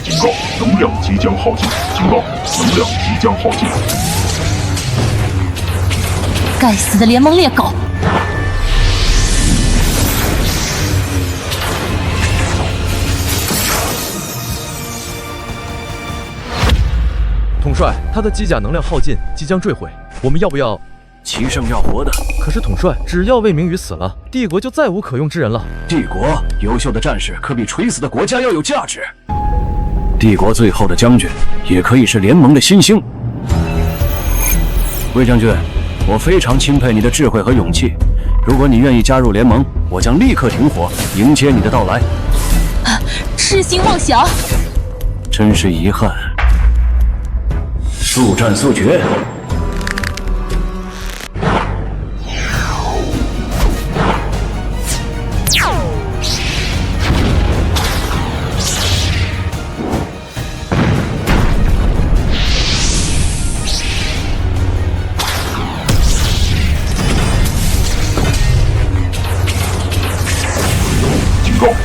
警告，能量即将耗尽！警告，能量即将耗尽！该死的联盟猎狗！统帅，他的机甲能量耗尽，即将坠毁，我们要不要？齐胜要活的。可是统帅，只要魏明宇死了，帝国就再无可用之人了。帝国优秀的战士可比垂死的国家要有价值。帝国最后的将军，也可以是联盟的新星。魏将军，我非常钦佩你的智慧和勇气。如果你愿意加入联盟，我将立刻停火，迎接你的到来。痴心妄想！真是遗憾。速战速决。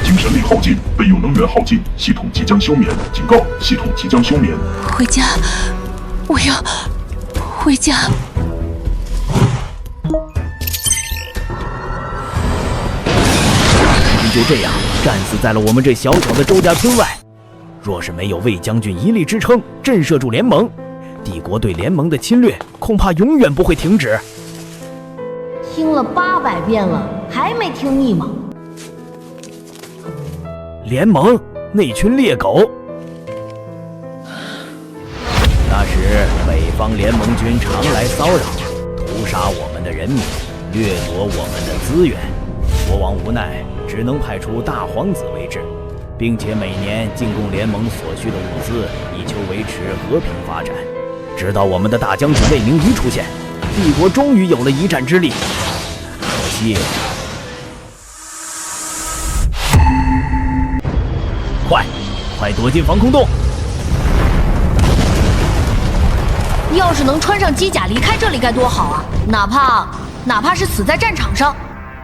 精神力耗尽，备用能源耗尽，系统即将休眠。警告，系统即将休眠。回家，我要回家。你就这样战死在了我们这小小的周家村外。若是没有魏将军一力支撑，震慑住联盟，帝国对联盟的侵略恐怕永远不会停止。听了800遍了，还没听腻吗？联盟那群猎狗，那时北方联盟军常来骚扰，屠杀我们的人民，掠夺我们的资源。国王无奈，只能派出大皇子为质，并且每年进贡联盟所需的物资，以求维持和平发展。直到我们的大将军魏明宇出现，帝国终于有了一战之力。可惜。快躲进防空洞！要是能穿上机甲离开这里该多好啊！哪怕是死在战场上。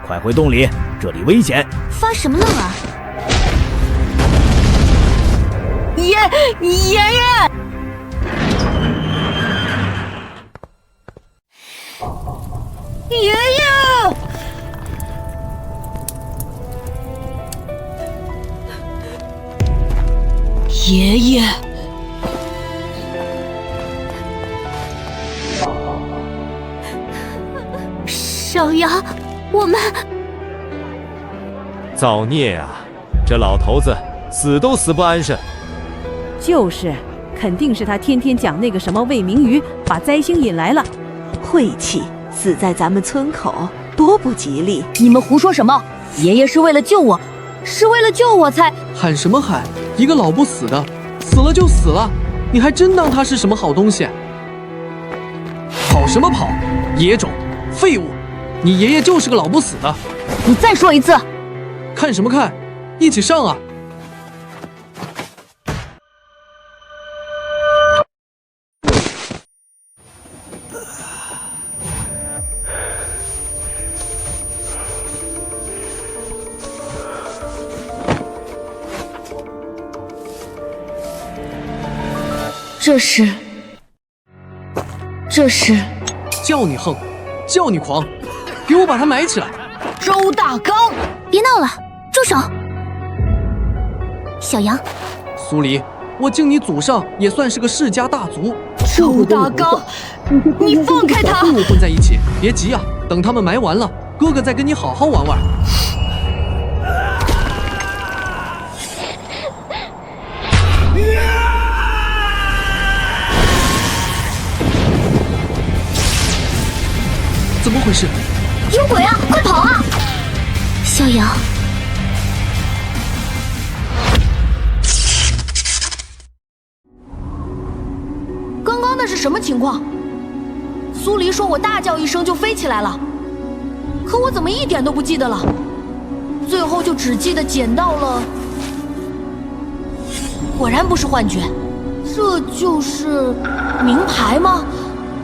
快回洞里，这里危险！发什么愣啊？爷爷！爷爷！爷爷，小杨，我们造孽啊！这老头子死都死不安生。就是，肯定是他天天讲那个什么魏明宇把灾星引来了。晦气，死在咱们村口，多不吉利！你们胡说什么？爷爷是为了救我，是为了救我才……喊什么喊？一个老不死的，死了就死了，你还真当他是什么好东西？跑什么跑？野种，废物！你爷爷就是个老不死的。你再说一次！看什么看？一起上啊！这是，叫你横，叫你狂，给我把他埋起来！周大刚，别闹了，住手！小杨，苏黎，我敬你祖上也算是个世家大族。周大刚，你放开他！跟我混在一起，别急啊，等他们埋完了，哥哥再跟你好好玩玩。怎么回事？有鬼啊！快跑啊！小杨，刚刚那是什么情况？苏黎说我大叫一声就飞起来了，可我怎么一点都不记得了？最后就只记得捡到了，果然不是幻觉，这就是名牌吗？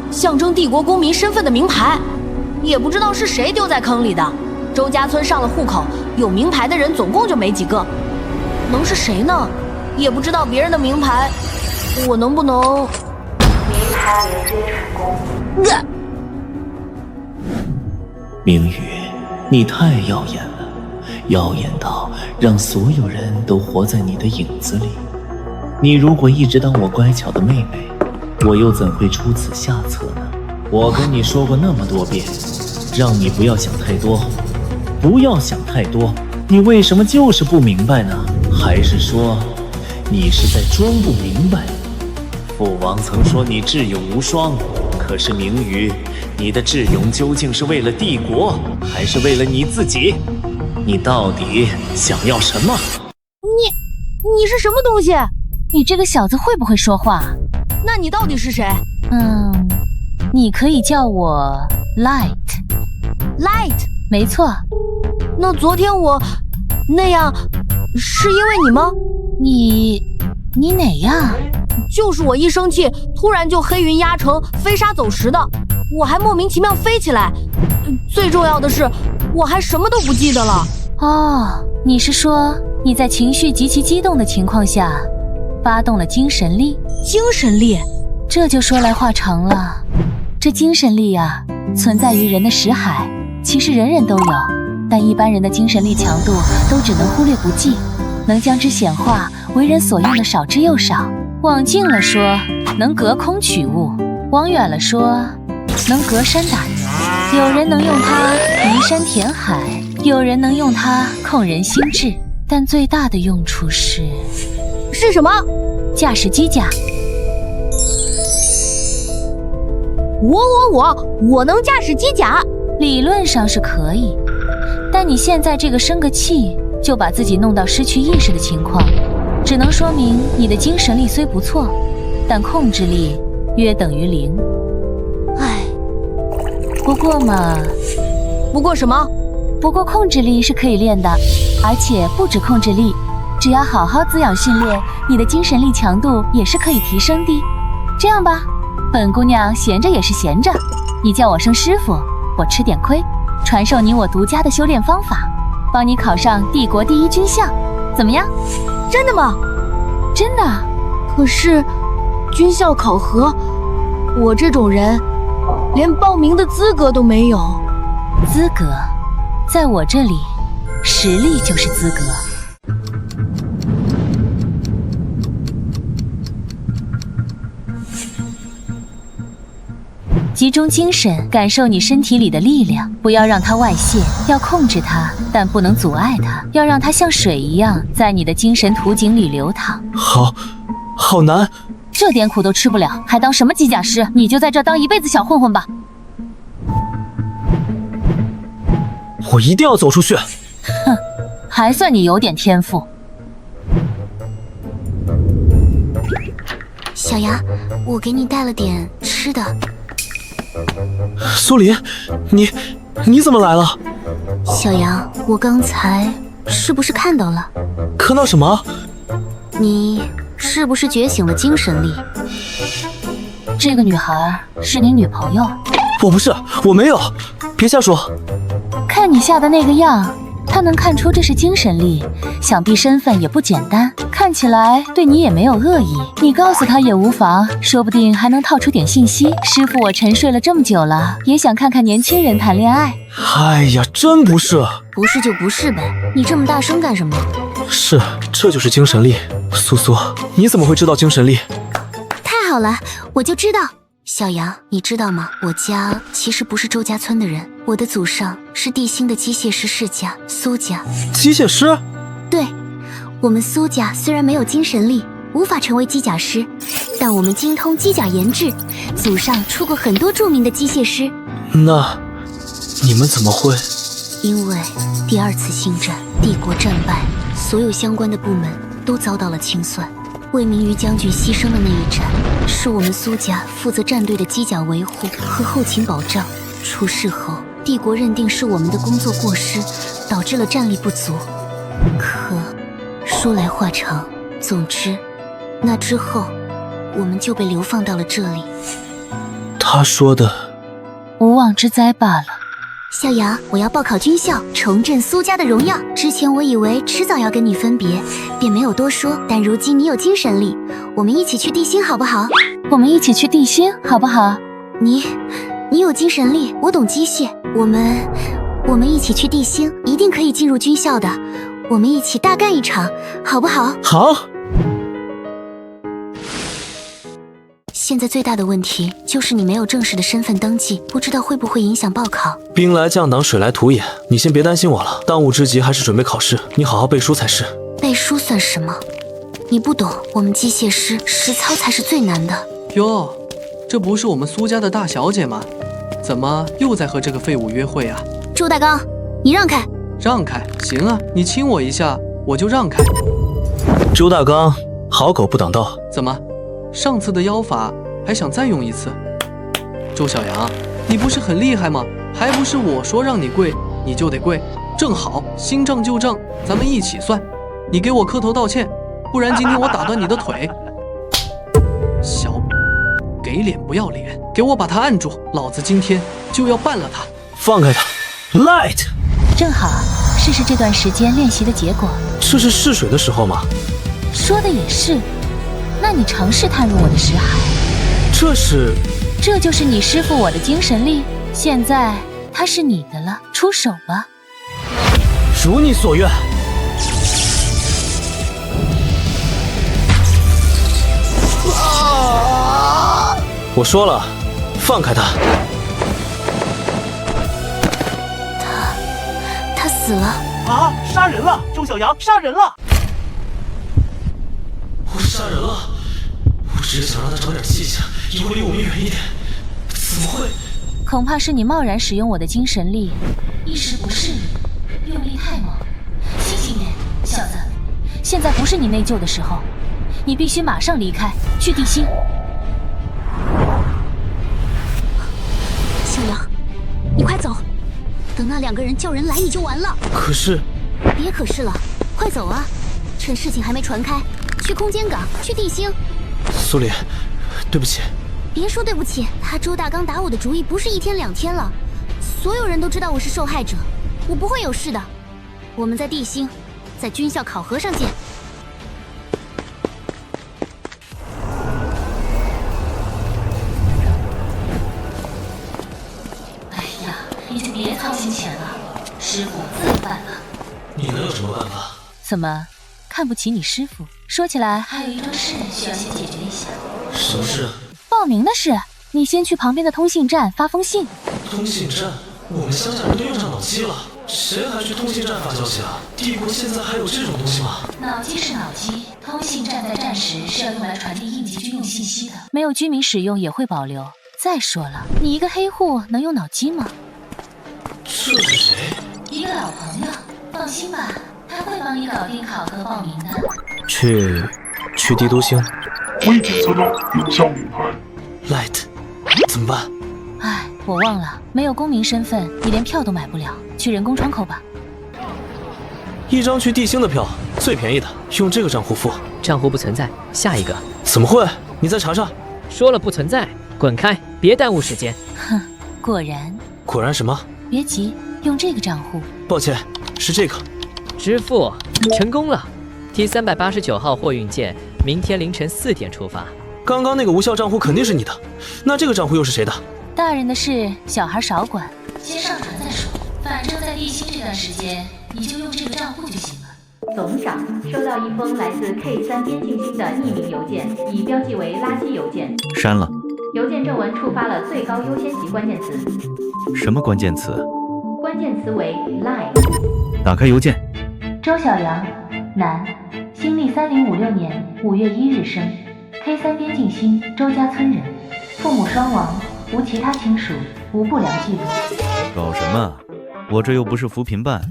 象征帝国公民身份的名牌。也不知道是谁丢在坑里的。周家村上了户口，有名牌的人总共就没几个，能是谁呢？也不知道别人的名牌，我能不能？名牌连接成功。明宇，你太耀眼了，耀眼到让所有人都活在你的影子里。你如果一直当我乖巧的妹妹，我又怎会出此下策呢？我跟你说过那么多遍，让你不要想太多，不要想太多。你为什么就是不明白呢？还是说你是在装不明白？父王曾说你智勇无双，可是明宇，你的智勇究竟是为了帝国，还是为了你自己？你到底想要什么？你是什么东西？你这个小子会不会说话？那你到底是谁？你可以叫我 Light。 没错。那昨天我那样是因为你吗？你哪样？就是我一生气突然就黑云压城飞沙走石的，我还莫名其妙飞起来，最重要的是我还什么都不记得了。哦，你是说你在情绪极其激动的情况下发动了精神力？精神力？这就说来话长了。这精神力啊，存在于人的识海，其实人人都有，但一般人的精神力强度都只能忽略不计，能将之显化为人所用的少之又少。往近了说，能隔空取物；往远了说，能隔山打牛。有人能用它移山填海，有人能用它控人心智，但最大的用处是什么？驾驶机甲。我能驾驶机甲？理论上是可以，但你现在这个生个气就把自己弄到失去意识的情况，只能说明你的精神力虽不错，但控制力约等于0。唉，不过什么？不过控制力是可以练的，而且不止控制力，只要好好滋养训练，你的精神力强度也是可以提升的。这样吧，本姑娘闲着也是闲着，你叫我声师傅，我吃点亏，传授你我独家的修炼方法，帮你考上帝国第1军校，怎么样？真的吗？真的。可是军校考核，我这种人连报名的资格都没有。资格，在我这里，实力就是资格。集中精神，感受你身体里的力量，不要让它外泄，要控制它，但不能阻碍它，要让它像水一样在你的精神图景里流淌。好难，这点苦都吃不了，还当什么机甲师？你就在这当一辈子小混混吧。我一定要走出去。哼，还算你有点天赋。小杨，我给你带了点吃的。苏林，你怎么来了？小杨，我刚才是不是看到了？看到什么？你是不是觉醒了精神力？这个女孩是你女朋友？我不是，我没有，别瞎说。看你吓的那个样，她能看出这是精神力，想必身份也不简单，看起来对你也没有恶意，你告诉她也无妨，说不定还能套出点信息。师傅，我沉睡了这么久了，也想看看年轻人谈恋爱。哎呀，真不是。不是就不是呗，你这么大声干什么？是，这就是精神力。苏苏，你怎么会知道精神力？太好了，我就知道。小杨，你知道吗？我家其实不是周家村的人，我的祖上是地心的机械师世家苏家。机械师？对，我们苏家虽然没有精神力，无法成为机甲师，但我们精通机甲研制，祖上出过很多著名的机械师。那你们怎么会？因为第2次星战，帝国战败，所有相关的部门都遭到了清算。魏明瑜将军牺牲的那一战，是我们苏家负责战队的机甲维护和后勤保障。出事后，帝国认定是我们的工作过失，导致了战力不足。可说来话长，总之，那之后，我们就被流放到了这里。他说的，无妄之灾罢了。小杨，我要报考军校，重振苏家的荣耀。之前我以为迟早要跟你分别，便没有多说。但如今你有精神力，我们一起去地心好不好？我们一起去地心好不好？你有精神力，我懂机械，我们一起去地心，一定可以进入军校的。我们一起大干一场，好不好？好。现在最大的问题就是你没有正式的身份登记，不知道会不会影响报考。兵来将挡，水来土掩，你先别担心我了。当务之急还是准备考试，你好好背书才是。背书算什么？你不懂，我们机械师实操才是最难的。哟，这不是我们苏家的大小姐吗？怎么又在和这个废物约会啊？周大刚，你让开！让开，行啊，你亲我一下，我就让开。周大刚，好狗不挡道。怎么？上次的妖法还想再用一次？周小阳，你不是很厉害吗？还不是我说让你跪你就得跪？正好新账旧账，咱们一起算。你给我磕头道歉，不然今天我打断你的腿。小给脸不要脸，给我把他按住，老子今天就要办了他。放开他 ，Light。正好试试这段时间练习的结果。这是试水的时候吗？说的也是。那你尝试踏入我的识海，这就是你师傅我的精神力。现在它是你的了，出手吧。如你所愿。我说了，放开他。他死了啊！杀人了！周小阳杀人了！我杀人了！我只是想让他长点记性，以后离我们远一点。怎么会？恐怕是你贸然使用我的精神力，一时不适应，用力太猛。清醒点，小子，现在不是你内疚的时候，你必须马上离开，去地心。小杨，你快走，等那2个人叫人来，你就完了。可是，别可是了，快走啊！趁事情还没传开。去空间港，去地星。苏里，对不起。别说对不起，他周大刚打我的主意不是1天2天了，所有人都知道我是受害者，我不会有事的。我们在地星，在军校考核上见。哎呀，你就别操心钱了，师傅自办了。你能有什么办法？怎么？看不起你师傅？说起来还有一桩事需要先解决一下。什么事？报名的事。你先去旁边的通信站发封信。通信站？我们乡下人都用上脑机了，谁还去通信站发消息啊？帝国现在还有这种东西吗？脑机是脑机，通信站在战时是要用来传递应急军用信息的，没有居民使用也会保留。再说了，你一个黑户能用脑机吗？这是谁？一个老朋友，放心吧。他会帮你搞定考核报名的。去帝都星。未检测到有效名牌。Light， 怎么办？哎，我忘了，没有公民身份，你连票都买不了。去人工窗口吧。一张去地星的票，最便宜的，用这个账户付。账户不存在，下一个。怎么会？你再查查。说了不存在，滚开，别耽误时间。哼，果然。果然什么？别急，用这个账户。抱歉，是这个。支付成功了 ，T389号货运舰明天凌晨4点出发。刚刚那个无效账户肯定是你的，那这个账户又是谁的？大人的事，小孩少管，先上传再说。反正在地心这段时间，你就用这个账户就行了。董事长收到一封来自 K3 边境星的匿名邮件，已标记为垃圾邮件，删了。邮件正文触发了最高优先级关键词。什么关键词？关键词为 Line。打开邮件。周小阳，男，新历3056年5月1日生，K3 边境星周家村人，父母双亡，无其他亲属，无不良记录。搞什么？我这又不是扶贫办，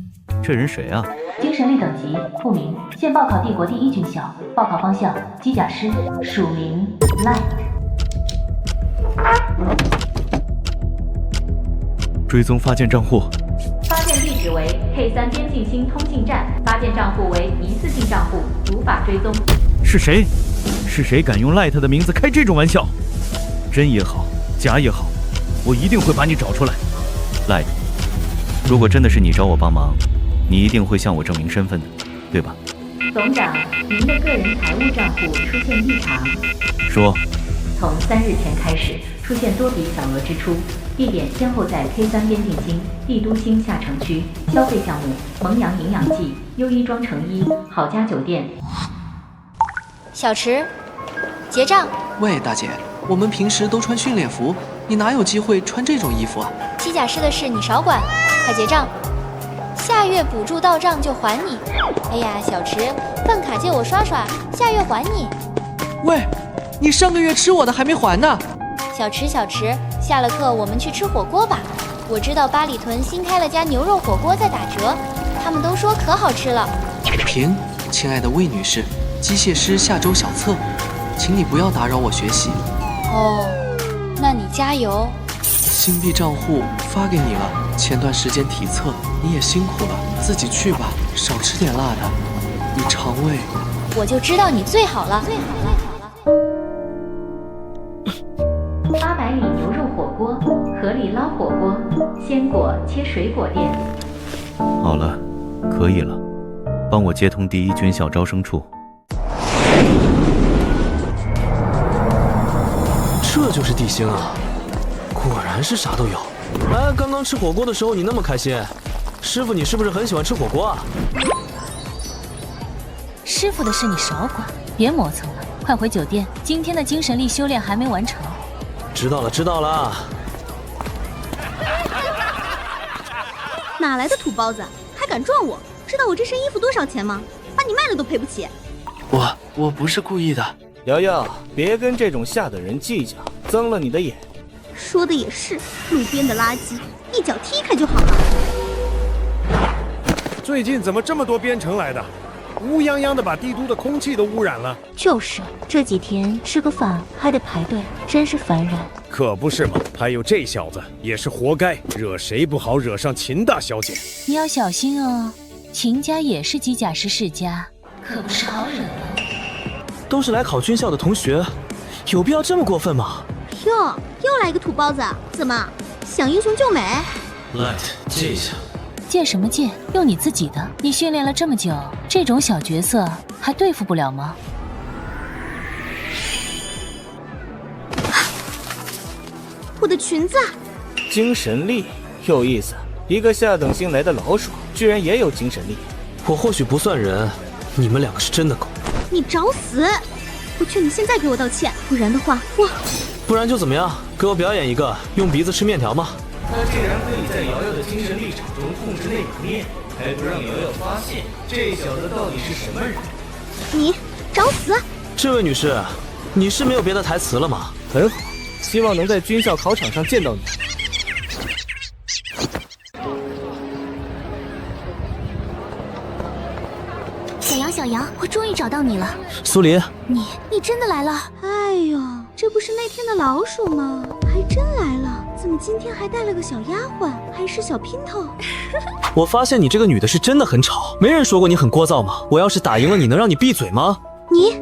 这人谁啊？精神力等级不明，现报考帝国第1军校，报考方向机甲师，署名 Light。追踪发件账户。发件地址为 K3 边境星通信站，发件账户为疑似性账户，无法追踪。是谁？是谁敢用 Light 的名字开这种玩笑？真也好，假也好，我一定会把你找出来。Light，如果真的是你找我帮忙，你一定会向我证明身份的，对吧？总长，您的个人财务账户出现异常。说。从3日前开始，出现多笔小额支出，地点先后在 K3 边境星、帝都星下城区，消费项目：蒙阳营养剂、优衣庄成衣、好家酒店。小池，结账。喂，大姐，我们平时都穿训练服，你哪有机会穿这种衣服啊？机甲师的事你少管，快结账。下月补助到账就还你。哎呀，小池，饭卡借我刷刷，下月还你。喂，你上个月吃我的还没还呢。小池，下了课我们去吃火锅吧。我知道八里屯新开了家牛肉火锅在打折，他们都说可好吃了。平，亲爱的魏女士，机械师下周小测，请你不要打扰我学习。哦，那你加油。新币账户发给你了，前段时间体测你也辛苦了，自己去吧，少吃点辣的，你肠胃。我就知道你最好了。800里牛肉火锅，河里捞火锅，鲜果切水果店。好了，可以了，帮我接通第1军校招生处。这就是地星啊，果然是啥都有。哎，刚刚吃火锅的时候你那么开心，师傅你是不是很喜欢吃火锅啊？师傅的事你少管，别磨蹭了，快回酒店，今天的精神力修炼还没完成。知道了。哪来的土包子，还敢撞我？知道我这身衣服多少钱吗？把你卖了都赔不起。我不是故意的。瑶瑶，别跟这种下等人计较，增了你的眼。说的也是，路边的垃圾一脚踢开就好了。最近怎么这么多边城来的？乌泱泱的把帝都的空气都污染了。就是这几天吃个饭还得排队，真是烦人。可不是嘛，还有这小子也是活该，惹谁不好惹上秦大小姐。你要小心哦，秦家也是机甲师世家，可不是好惹的。都是来考军校的同学，有必要这么过分吗？哟，又来个土包子，怎么想英雄救美？来，借一下。借什么借？用你自己的。你训练了这么久，这种小角色还对付不了吗？我的裙子。精神力有意思，一个下等星来的老鼠，居然也有精神力。我或许不算人，你们两个是真的狗。你找死！我劝你现在给我道歉，不然的话，不然就怎么样？给我表演一个用鼻子吃面条吗？他竟然可以在瑶瑶的精神力场中控制那碗面，还不让瑶瑶发现，这小子到底是什么人？你找死！这位女士，你是没有别的台词了吗？很好，希望能在军校考场上见到你。小杨，我终于找到你了。苏黎，你真的来了？哎呦，这不是那天的老鼠吗？还真来了。怎么今天还带了个小丫鬟，还是小姘头？我发现你这个女的是真的很吵，没人说过你很聒噪吗？我要是打赢了你，能让你闭嘴吗？你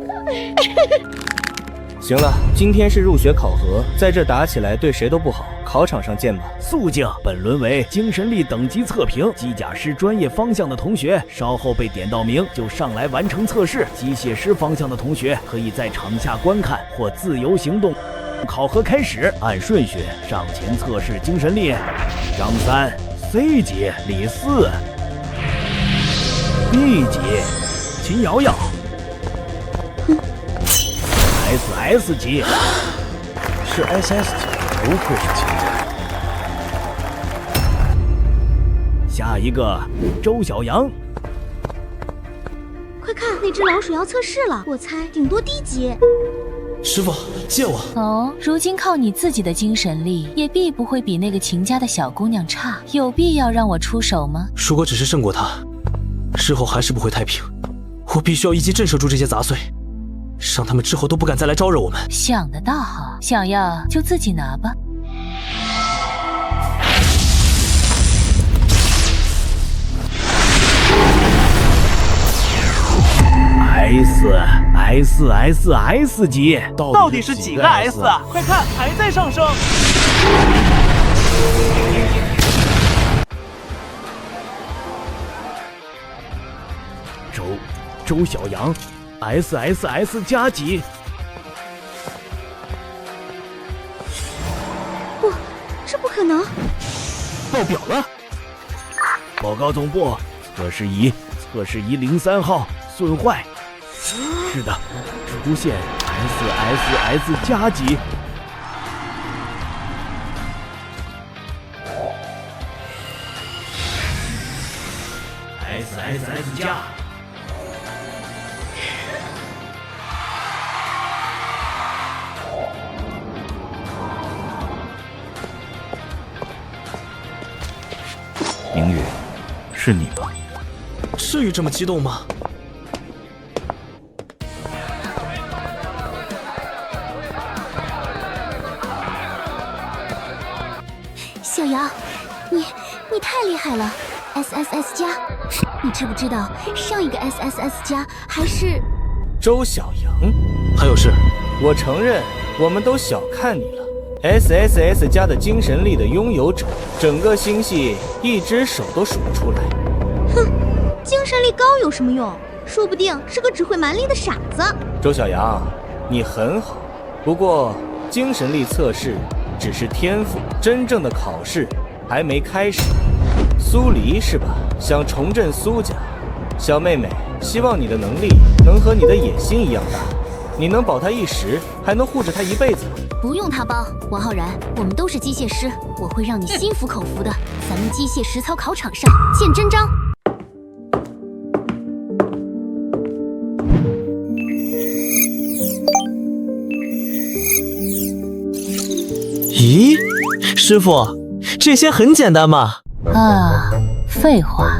行了，今天是入学考核，在这打起来对谁都不好，考场上见吧。肃静，本轮为精神力等级测评，机甲师专业方向的同学稍后被点到名就上来完成测试，机械师方向的同学可以在场下观看或自由行动。考核开始，按顺序上前测试精神力。张3 C 级李4 B 级秦瑶瑶SS 级是 SS 级，不愧是秦家。下一个周小阳，快看，那只老鼠要测试了，我猜顶多低级。师傅，借我。哦，如今靠你自己的精神力，也必不会比那个秦家的小姑娘差，有必要让我出手吗？如果只是胜过她，日后还是不会太平。我必须要一击震慑住这些杂碎，让他们之后都不敢再来招惹我们。想得倒好，想要就自己拿吧。S 级，到底是几个 S 啊？快看，还在上升。周小阳 ，SSS 加级。不，这不可能！爆表了！报告总部，测试仪03号损坏。是的，出现 SSS 加级。SSS 加。明宇，是你吗？至于这么激动吗？小瑶，你太厉害了 ！SSS 加，你知不知道上一个 SSS 加还是周小阳？还有事？我承认，我们都小看你了。SSS 加的精神力的拥有者，整个星系一只手都数不出来。哼，精神力高有什么用？说不定是个只会蛮力的傻子。周小阳，你很好，不过精神力测试只是天赋，真正的考试还没开始。苏黎是吧？想重振苏家，小妹妹，希望你的能力能和你的野心一样大，你能保她一时，还能护着她一辈子。不用他帮，王浩然，我们都是机械师，我会让你心服口服的。咱们机械实操考场上见真章。咦，师傅，这些很简单嘛。啊，废话，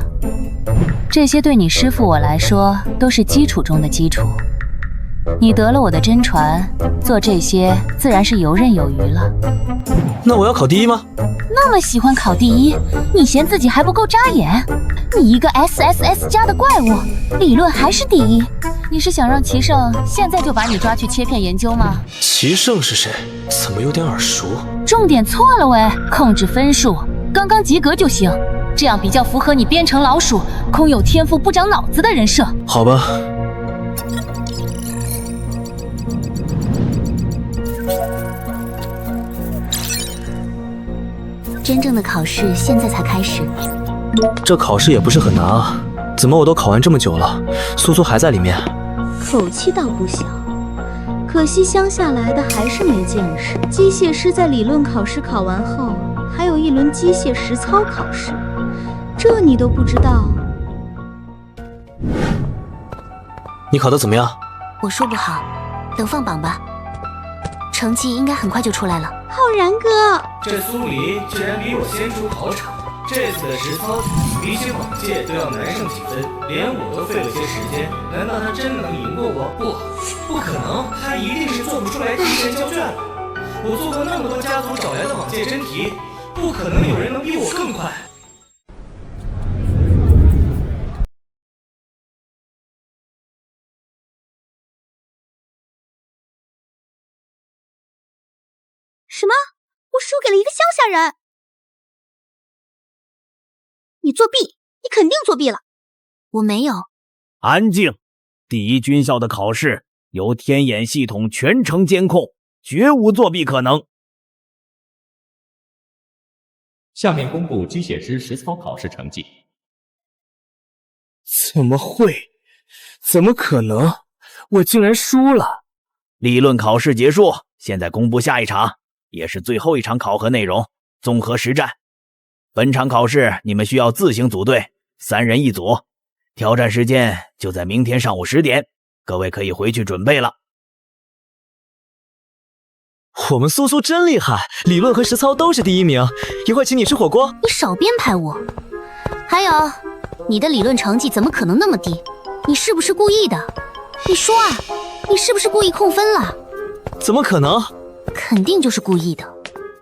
这些对你师傅我来说都是基础中的基础。你得了我的真传，做这些自然是游刃有余了。那我要考第一吗？那么喜欢考第一，你嫌自己还不够扎眼？你一个 SSS 加的怪物，理论还是第一？你是想让齐胜现在就把你抓去切片研究吗？齐胜是谁？怎么有点耳熟？重点错了喂，控制分数，刚刚及格就行，这样比较符合你编程老鼠、空有天赋不长脑子的人设。好吧。真正的考试现在才开始。这考试也不是很难啊，怎么我都考完这么久了，苏苏还在里面？口气倒不小，可惜乡下来的还是没见识。机械师在理论考试考完后，还有一轮机械实操考试，这你都不知道？你考得怎么样？我说不好，等放榜吧，成绩应该很快就出来了。浩然哥，这苏黎居然比我先出考场，这次的实操题比起往届都要难上几分，连我都费了些时间，难道他真能赢过我？不可能，他一定是做不出来提前交卷了。我做过那么多家族找来的往届真题，不可能有人能比我更快。什么？我输给了一个乡下人？你作弊！你肯定作弊了！我没有。安静！第一军校的考试由天眼系统全程监控，绝无作弊可能。下面公布机械师实操考试成绩。怎么会？怎么可能？我竟然输了！理论考试结束，现在公布下一场。也是最后一场考核内容，综合实战。本场考试你们需要自行组队，3人一组，挑战时间就在明天上午10点，各位可以回去准备了。我们苏苏真厉害，理论和实操都是第一名，一会儿请你吃火锅。你少编排我。还有，你的理论成绩怎么可能那么低？你是不是故意的？你说啊，你是不是故意控分了？怎么可能？肯定就是故意的，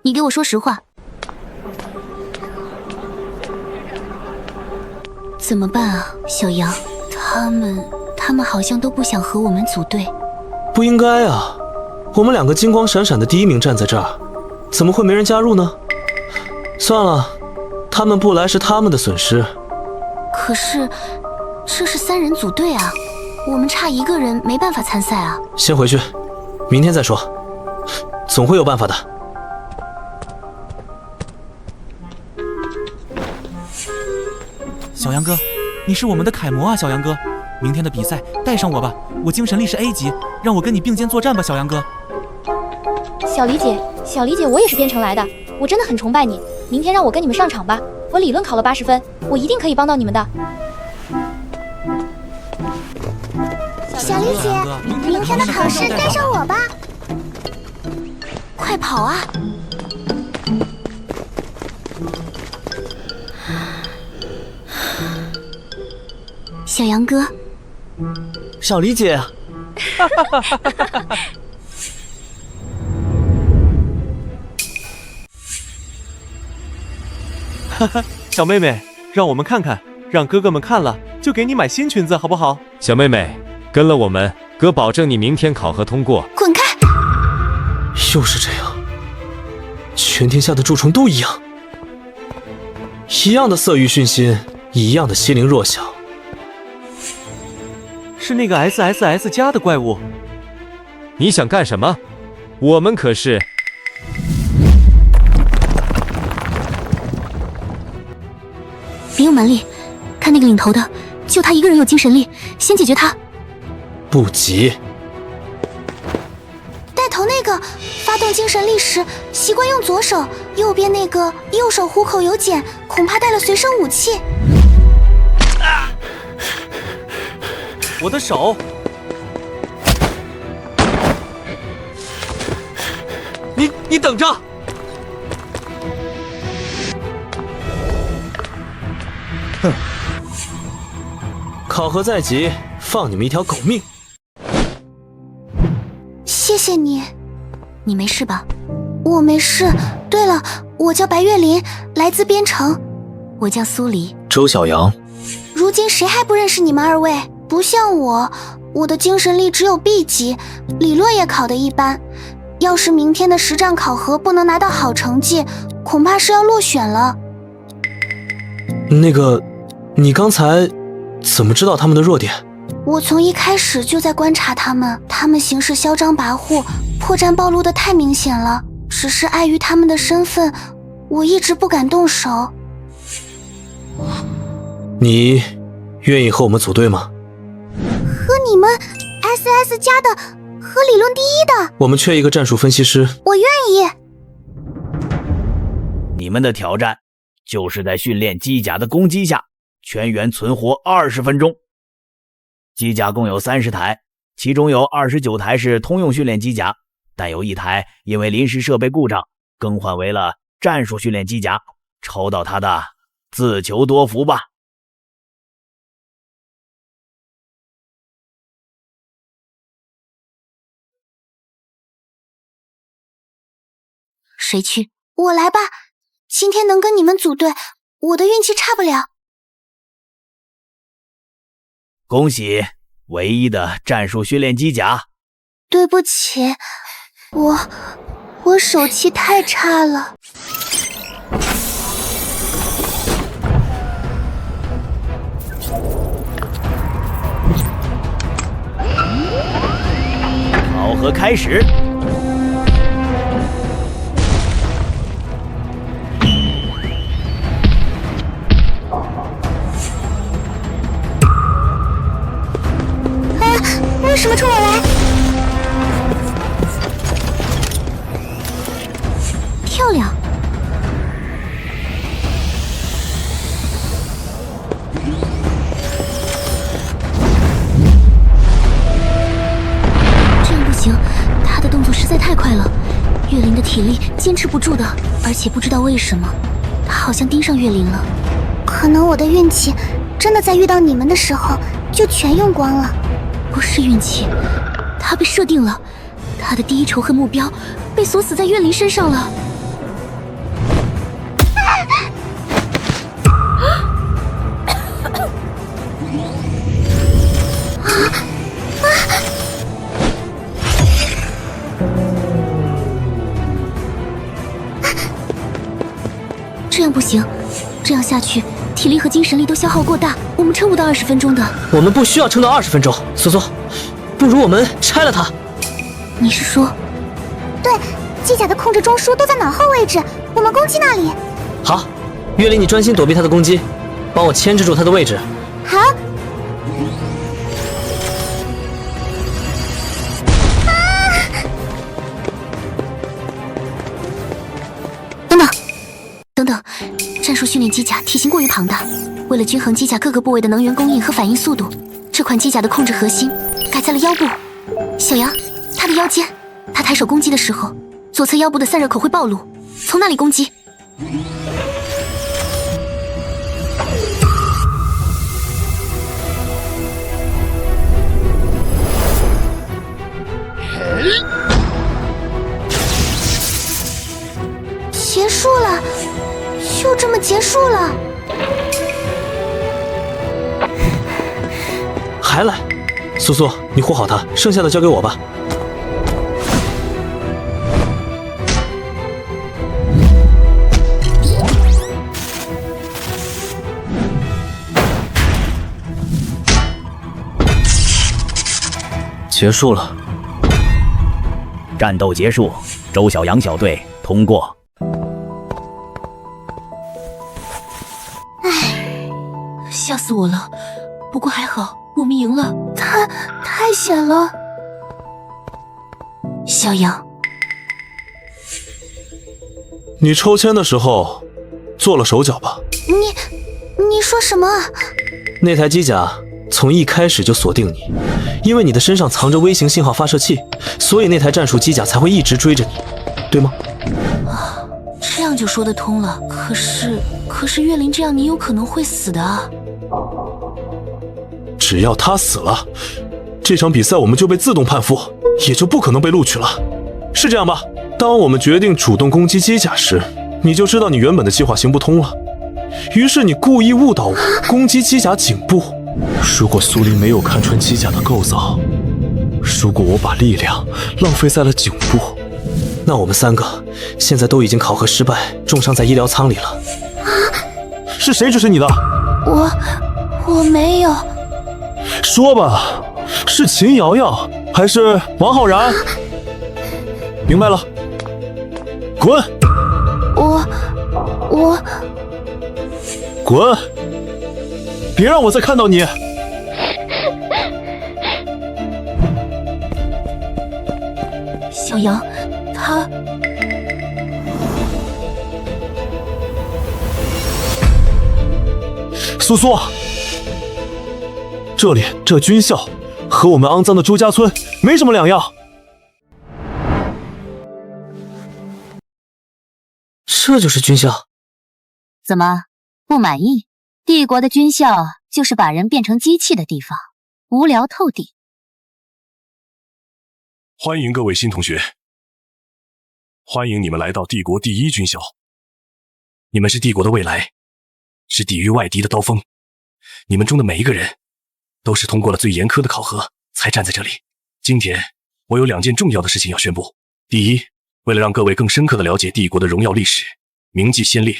你给我说实话。怎么办啊，小杨？他们好像都不想和我们组队。不应该啊，我们两个金光闪闪的第一名站在这儿，怎么会没人加入呢？算了，他们不来是他们的损失。可是，这是3人组队啊。我们差1个人，没办法参赛啊。先回去，明天再说，总会有办法的。小杨哥，你是我们的楷模啊，小杨哥！明天的比赛带上我吧，我精神力是 A 级，让我跟你并肩作战吧，小杨哥。小李姐，我也是编程来的，我真的很崇拜你。明天让我跟你们上场吧，我理论考了80分，我一定可以帮到你们的。小李姐，明天的考试带上我吧。快跑啊！小杨哥，小李姐，哈哈，小妹妹，让我们看看，让哥哥们看了就给你买新裙子，好不好？小妹妹，跟了我们，哥保证你明天考核通过。滚开！又是这样，全天下的蛀虫都一样，一样的色欲熏心，一样的欺凌弱小。是那个 SSS 加的怪物。你想干什么？我们可是……别用蛮力，看那个领头的，就他一个人有精神力，先解决他。不急。带头那个发动精神力时习惯用左手，右边那个右手虎口有茧，恐怕带了随身武器。我的手！你等着！哼！考核在即，放你们一条狗命！谢谢你。你没事吧？我没事。对了，我叫白月林，来自边城。我叫苏黎。周小阳。如今谁还不认识你们2位？不像我的精神力只有 B 级，理论也考得一般。要是明天的实战考核不能拿到好成绩，恐怕是要落选了。那个，你刚才怎么知道他们的弱点？我从一开始就在观察他们行事嚣张跋扈，破绽暴露得太明显了。只是碍于他们的身份，我一直不敢动手。你愿意和我们组队吗？和你们 SS 加的，和理论第一的。我们缺一个战术分析师。我愿意。你们的挑战就是在训练机甲的攻击下全员存活20分钟。机甲共有30台，其中有29台是通用训练机甲，但有1台因为临时设备故障更换为了战术训练机甲，抽到它的自求多福吧。谁去？我来吧，今天能跟你们组队，我的运气差不了。恭喜，唯一的战术训练机甲。对不起，我手气太差了。考核开始。为什么冲我来？漂亮！这样不行，他的动作实在太快了，月灵的体力坚持不住的，而且不知道为什么，他好像盯上月灵了。可能我的运气真的在遇到你们的时候就全用光了。不是运气，他被设定了，他的第一仇恨目标被锁死在月灵身上了。这样不行，这样下去体力和精神力都消耗过大，我们撑不到20分钟的。我们不需要撑到20分钟，苏苏，不如我们拆了它。你是说？对，机甲的控制中枢都在脑后位置，我们攻击那里。好，月灵，你专心躲避他的攻击，帮我牵制住他的位置。好。等等，战术训练机甲体型过于庞大，为了均衡机甲各个部位的能源供应和反应速度，这款机甲的控制核心改在了腰部。小杨，他的腰间，他抬手攻击的时候，左侧腰部的散热口会暴露，从那里攻击。结束了，就这么结束了。还来，苏苏，你护好他，剩下的交给我吧。结束了，战斗结束，周小阳小队通过。吓死我了！不过还好，我们赢了。他太险了。小杨，你抽签的时候做了手脚吧？你说什么？那台机甲从一开始就锁定你，因为你的身上藏着微型信号发射器，所以那台战术机甲才会一直追着你，对吗？这样就说得通了。可是月灵这样，你有可能会死的啊。只要他死了，这场比赛我们就被自动判负，也就不可能被录取了，是这样吧？当我们决定主动攻击机甲时，你就知道你原本的计划行不通了，于是你故意误导我攻击机甲颈部。如果苏黎没有看穿机甲的构造，如果我把力量浪费在了颈部，那我们3个现在都已经考核失败，重伤在医疗舱里了。是谁指使你的？我没有。说吧，是秦瑶瑶还是王浩然？明白了，滚！我滚！别让我再看到你！小杨，他……苏苏，这军校和我们肮脏的朱家村没什么两样。这就是军校？怎么不满意？帝国的军校就是把人变成机器的地方，无聊透顶。欢迎各位新同学，欢迎你们来到帝国第1军校。你们是帝国的未来，是抵御外敌的刀锋。你们中的每一个人都是通过了最严苛的考核才站在这里。今天我有2件重要的事情要宣布。第一，为了让各位更深刻地了解帝国的荣耀历史，铭记先烈，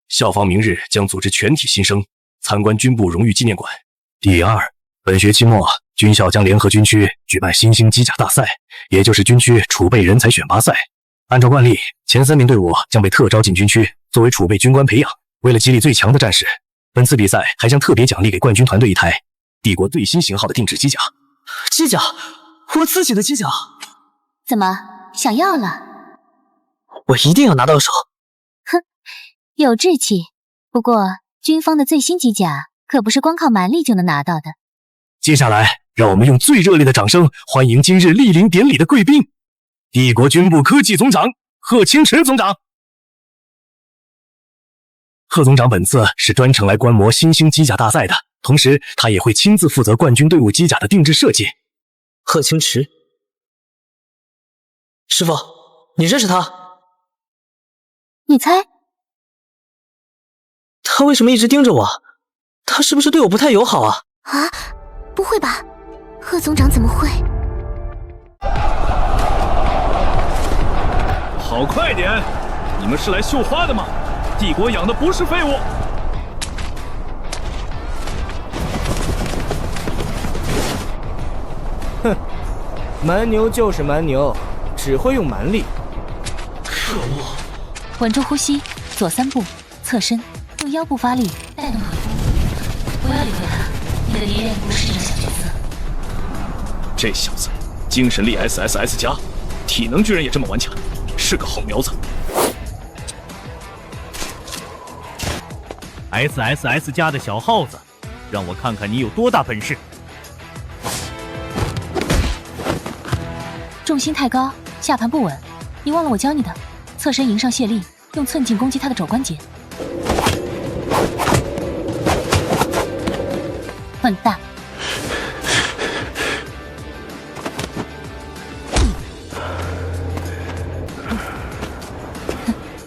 校方明日将组织全体新生参观军部荣誉纪念馆。第二，本学期末军校将联合军区举办新兴机甲大赛，也就是军区储备人才选拔赛。按照惯例，前3名队伍将被特招进军区，作为储备军官培养。为了激励最强的战士，本次比赛还将特别奖励给冠军团队1台帝国最新型号的定制机甲。机甲？我自己的机甲？怎么想要了？我一定要拿到手。哼，有志气。不过军方的最新机甲可不是光靠蛮力就能拿到的。接下来，让我们用最热烈的掌声欢迎今日莅临典礼的贵宾——帝国军部科技总长贺清池总长。贺总长本次是专程来观摩新兴机甲大赛的，同时他也会亲自负责冠军队伍机甲的定制设计。贺清池，师傅，你认识他？你猜？他为什么一直盯着我？他是不是对我不太友好啊？啊，不会吧？贺总长怎么会？跑快点！你们是来绣花的吗？帝国养的不是废物。蛮牛就是蛮牛，只会用蛮力。可恶！稳住呼吸，左3步，侧身，用腰部发力，带动腿部。不要理会他，你的敌人不是这个小角色。这小子，精神力 SSS 加，体能居然也这么顽强，是个好苗子。SSS 加的小耗子，让我看看你有多大本事！重心太高，下盘不稳。你忘了我教你的，侧身迎上卸力，用寸劲攻击他的肘关节。笨蛋！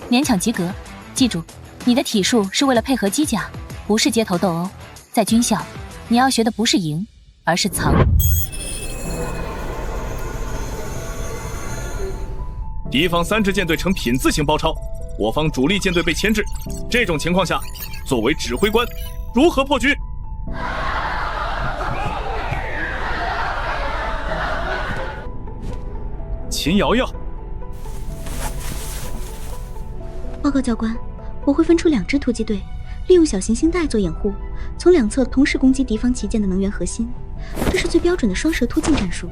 勉强及格。记住，你的体术是为了配合机甲，不是街头斗殴。在军校，你要学的不是赢，而是藏。敌方3支舰队呈品字形包抄，我方主力舰队被牵制。这种情况下，作为指挥官，如何破局？秦瑶瑶，报告教官，我会分出2支突击队，利用小行星带做掩护，从2侧同时攻击敌方旗舰的能源核心。这是最标准的双蛇突进战术。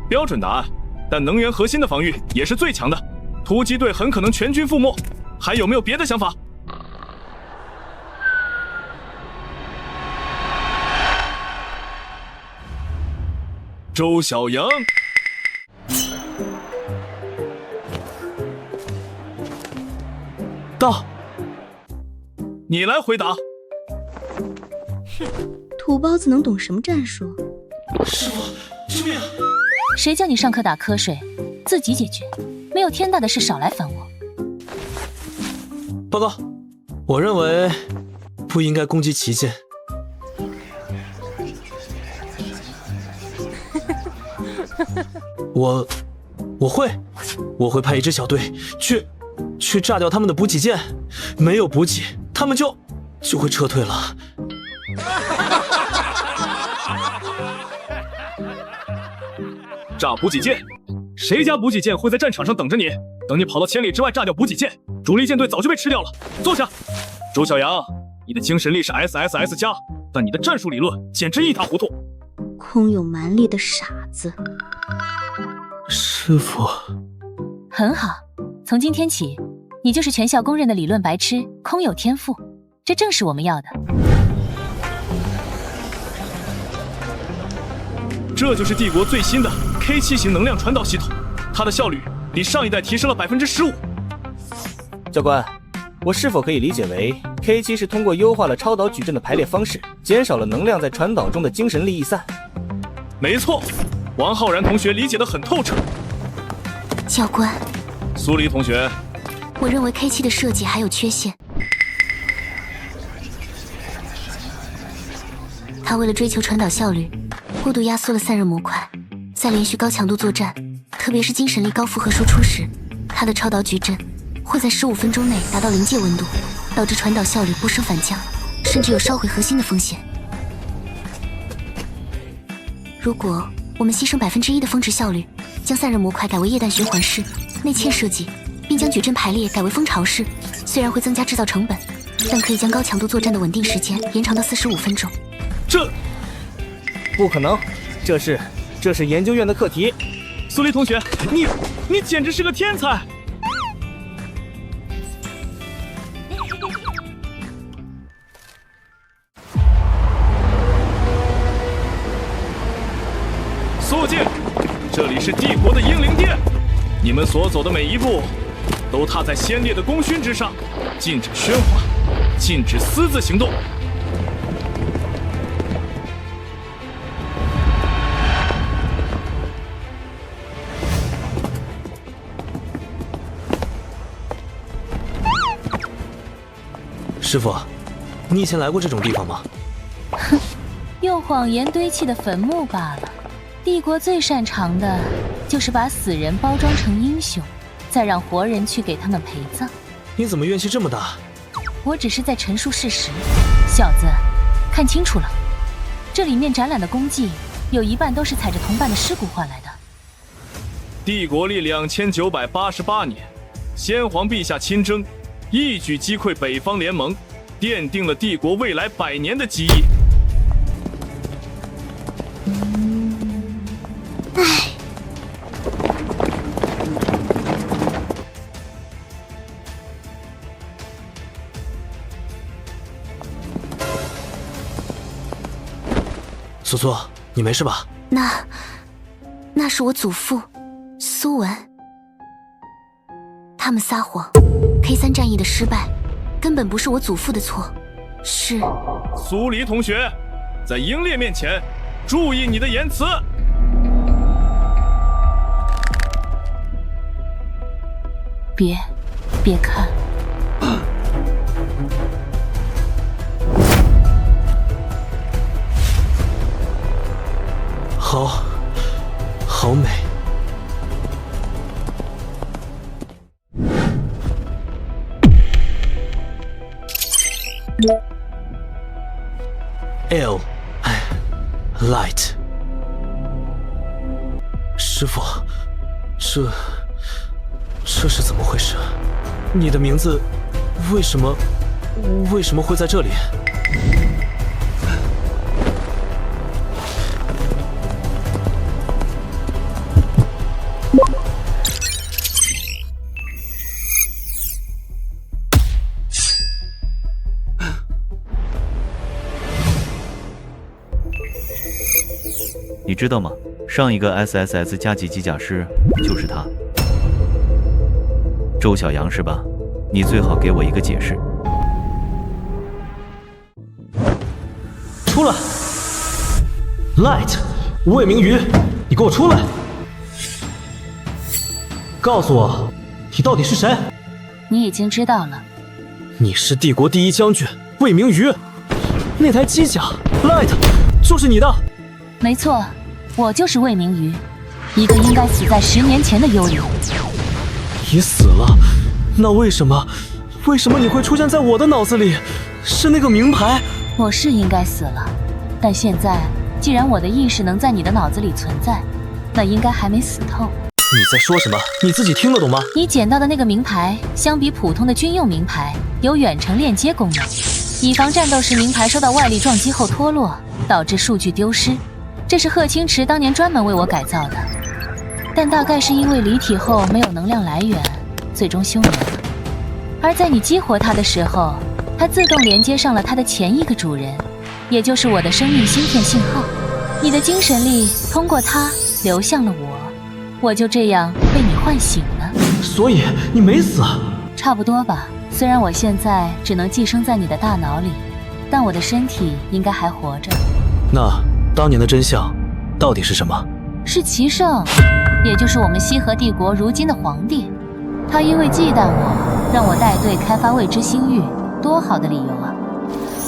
标准答案，但能源核心的防御也是最强的，突击队很可能全军覆没。还有没有别的想法？周小阳，到，你来回答。土包子能懂什么战术？师傅，救命！谁叫你上课打瞌睡？自己解决，没有天大的事少来烦我。报告，我认为不应该攻击旗舰。我会派1支小队去炸掉他们的补给舰，没有补给，他们就会撤退了。炸补给舰？谁家补给舰会在战场上等着你？等你跑到千里之外炸掉补给舰，主力舰队早就被吃掉了。坐下。周小阳，你的精神力是 SSS 加，但你的战术理论简直一塌糊涂。空有蛮力的傻子。师傅，很好，从今天起，你就是全校公认的理论白痴，空有天赋，这正是我们要的。这就是帝国最新的 K7 型能量传导系统，它的效率比上一代提升了15%。教官，我是否可以理解为 K7 是通过优化了超导矩阵的排列方式，减少了能量在传导中的精神力逸散？没错，王浩然同学理解得很透彻。教官，苏黎同学，我认为 K7 的设计还有缺陷。他为了追求传导效率，过度压缩了散热模块，在连续高强度作战，特别是精神力高负荷输出时，他的超导矩阵会在15分钟内达到临界温度，导致传导效率不升反降，甚至有烧毁核心的风险。如果我们牺牲1%的峰值效率，将散热模块改为液氮循环式、内嵌设计，并将矩阵排列改为蜂巢式，虽然会增加制造成本，但可以将高强度作战的稳定时间延长到45分钟。这不可能，这是研究院的课题。苏黎同学，你简直是个天才！肃静，这里是帝国的英灵殿，你们所走的每一步，都踏在先烈的功勋之上，禁止喧哗，禁止私自行动。师傅，你以前来过这种地方吗？哼，用谎言堆砌的坟墓罢了。帝国最擅长的就是把死人包装成英雄，再让活人去给他们陪葬。你怎么怨气这么大？我只是在陈述事实。小子，看清楚了，这里面展览的功绩有一半都是踩着同伴的尸骨换来的。帝国历2988年，先皇陛下亲征，一举击溃北方联盟，奠定了帝国未来100年的基业。唉，苏苏，你没事吧？那是我祖父苏文，他们撒谎。K3战役的失败根本不是我祖父的错，是苏黎同学，在英烈面前注意你的言辞。别看。好美。Light， 师傅，这是怎么回事？你的名字为什么会在这里？你知道吗？上一个 SSS 加级机甲师就是他，周小阳是吧？你最好给我一个解释。出来 ！Light， 魏明瑜，你给我出来！告诉我，你到底是谁？你已经知道了。你是帝国第1将军魏明瑜，那台机甲 Light 就是你的。没错，我就是魏明瑜，一个应该死在10年前的幽灵。你死了，那为什么你会出现在我的脑子里？是那个名牌？我是应该死了，但现在既然我的意识能在你的脑子里存在，那应该还没死透。你在说什么？你自己听得懂吗？你捡到的那个名牌，相比普通的军用名牌，有远程链接功能，以防战斗时名牌受到外力撞击后脱落，导致数据丢失。这是贺清池当年专门为我改造的，但大概是因为离体后没有能量来源，最终休眠了。而在你激活它的时候，它自动连接上了它的前一个主人，也就是我的生命芯片信号。你的精神力通过它流向了我就这样被你唤醒了。所以你没死？差不多吧。虽然我现在只能寄生在你的大脑里，但我的身体应该还活着。那当年的真相到底是什么？是齐胜，也就是我们西河帝国如今的皇帝。他因为忌惮我，让我带队开发未知星域，多好的理由啊！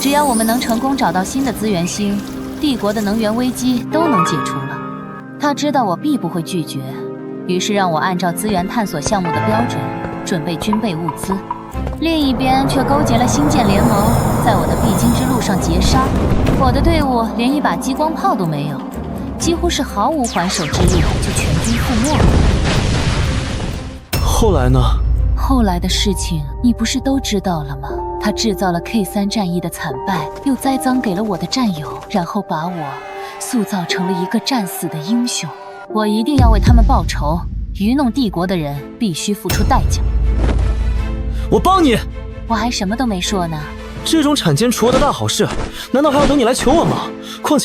只要我们能成功找到新的资源星，帝国的能源危机都能解除了。他知道我必不会拒绝，于是让我按照资源探索项目的标准准备军备物资。另一边却勾结了星舰联盟，在我的必经之路上截杀。我的队伍连一把激光炮都没有，几乎是毫无还手之力就全军覆没了。后来呢？后来的事情你不是都知道了吗？他制造了 K3战役的惨败，又栽赃给了我的战友，然后把我塑造成了一个战死的英雄。我一定要为他们报仇，愚弄帝国的人必须付出代价。我帮你。我还什么都没说呢。这种铲奸除恶的大好事，难道还要等你来求我吗？况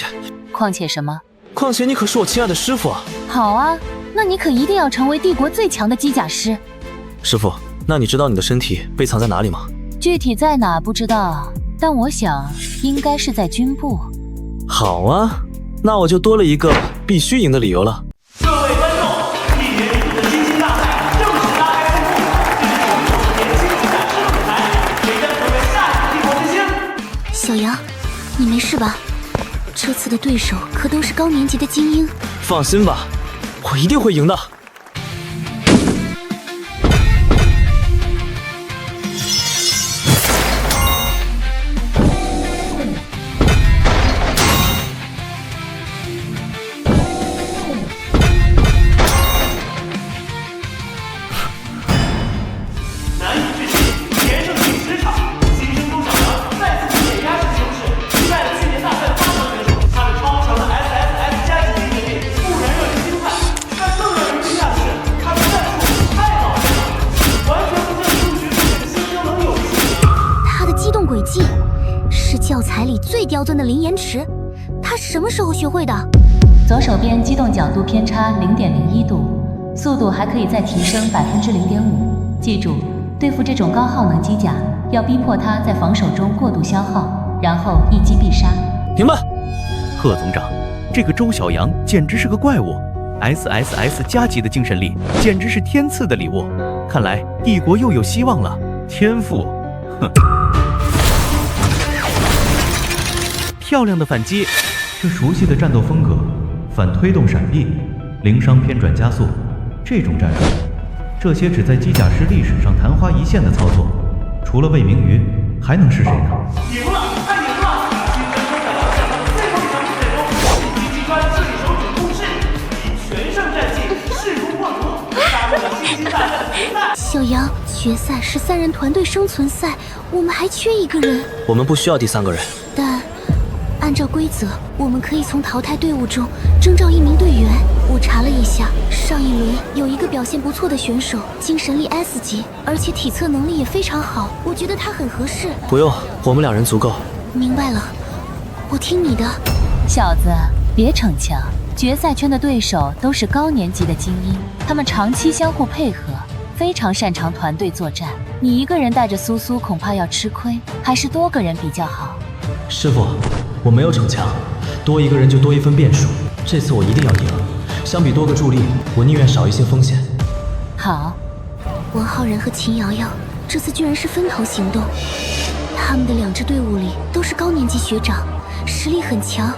且什么？况且你可是我亲爱的师傅啊！好啊，那你可一定要成为帝国最强的机甲师。师傅，那你知道你的身体被藏在哪里吗？具体在哪不知道，但我想应该是在军部。好啊，那我就多了一个必须赢的理由了。各位观众，1年一度的星星大赛正式拉开序幕，这是我们首年轻机甲师的舞台，谁将成为下一个帝国之星？小杨，你没事吧？这次的对手可都是高年级的精英。放心吧，我一定会赢的。刁钻的灵岩池，他什么时候学会的？左手边机动角度偏差0.01度，速度还可以再提升0.5%。记住，对付这种高耗能机甲，要逼迫它在防守中过度消耗，然后一击必杀。明白。贺总长，这个周小阳简直是个怪物。SSS 加级的精神力，简直是天赐的礼物。看来帝国又有希望了。天赋，哼！漂亮的反击，这熟悉的战斗风格，反推动闪避，零伤偏转加速，这种战术，这些只在机甲师历史上昙花一现的操作，除了魏明瑜，还能是谁呢？赢了，他赢了！今天周小阳项目最后一场比赛中，顶级机关射手准攻势，以全胜战绩势如破竹，杀入了星星大战的决赛。小杨，决赛是3人团队生存赛，我们还缺一个人。我们不需要第3个人，但按照规则，我们可以从淘汰队伍中征召1名队员。我查了一下，上一轮有一个表现不错的选手，精神力 S 级，而且体测能力也非常好，我觉得他很合适。不用，我们2人足够。明白了，我听你的。小子，别逞强，决赛圈的对手都是高年级的精英，他们长期相互配合，非常擅长团队作战。你一个人带着苏苏恐怕要吃亏，还是多个人比较好。师傅，我没有逞强，多一个人就多一分变数。这次我一定要赢，相比多个助力，我宁愿少一些风险。好，王浩然和秦瑶瑶这次居然是分头行动，他们的2支队伍里都是高年级学长，实力很强。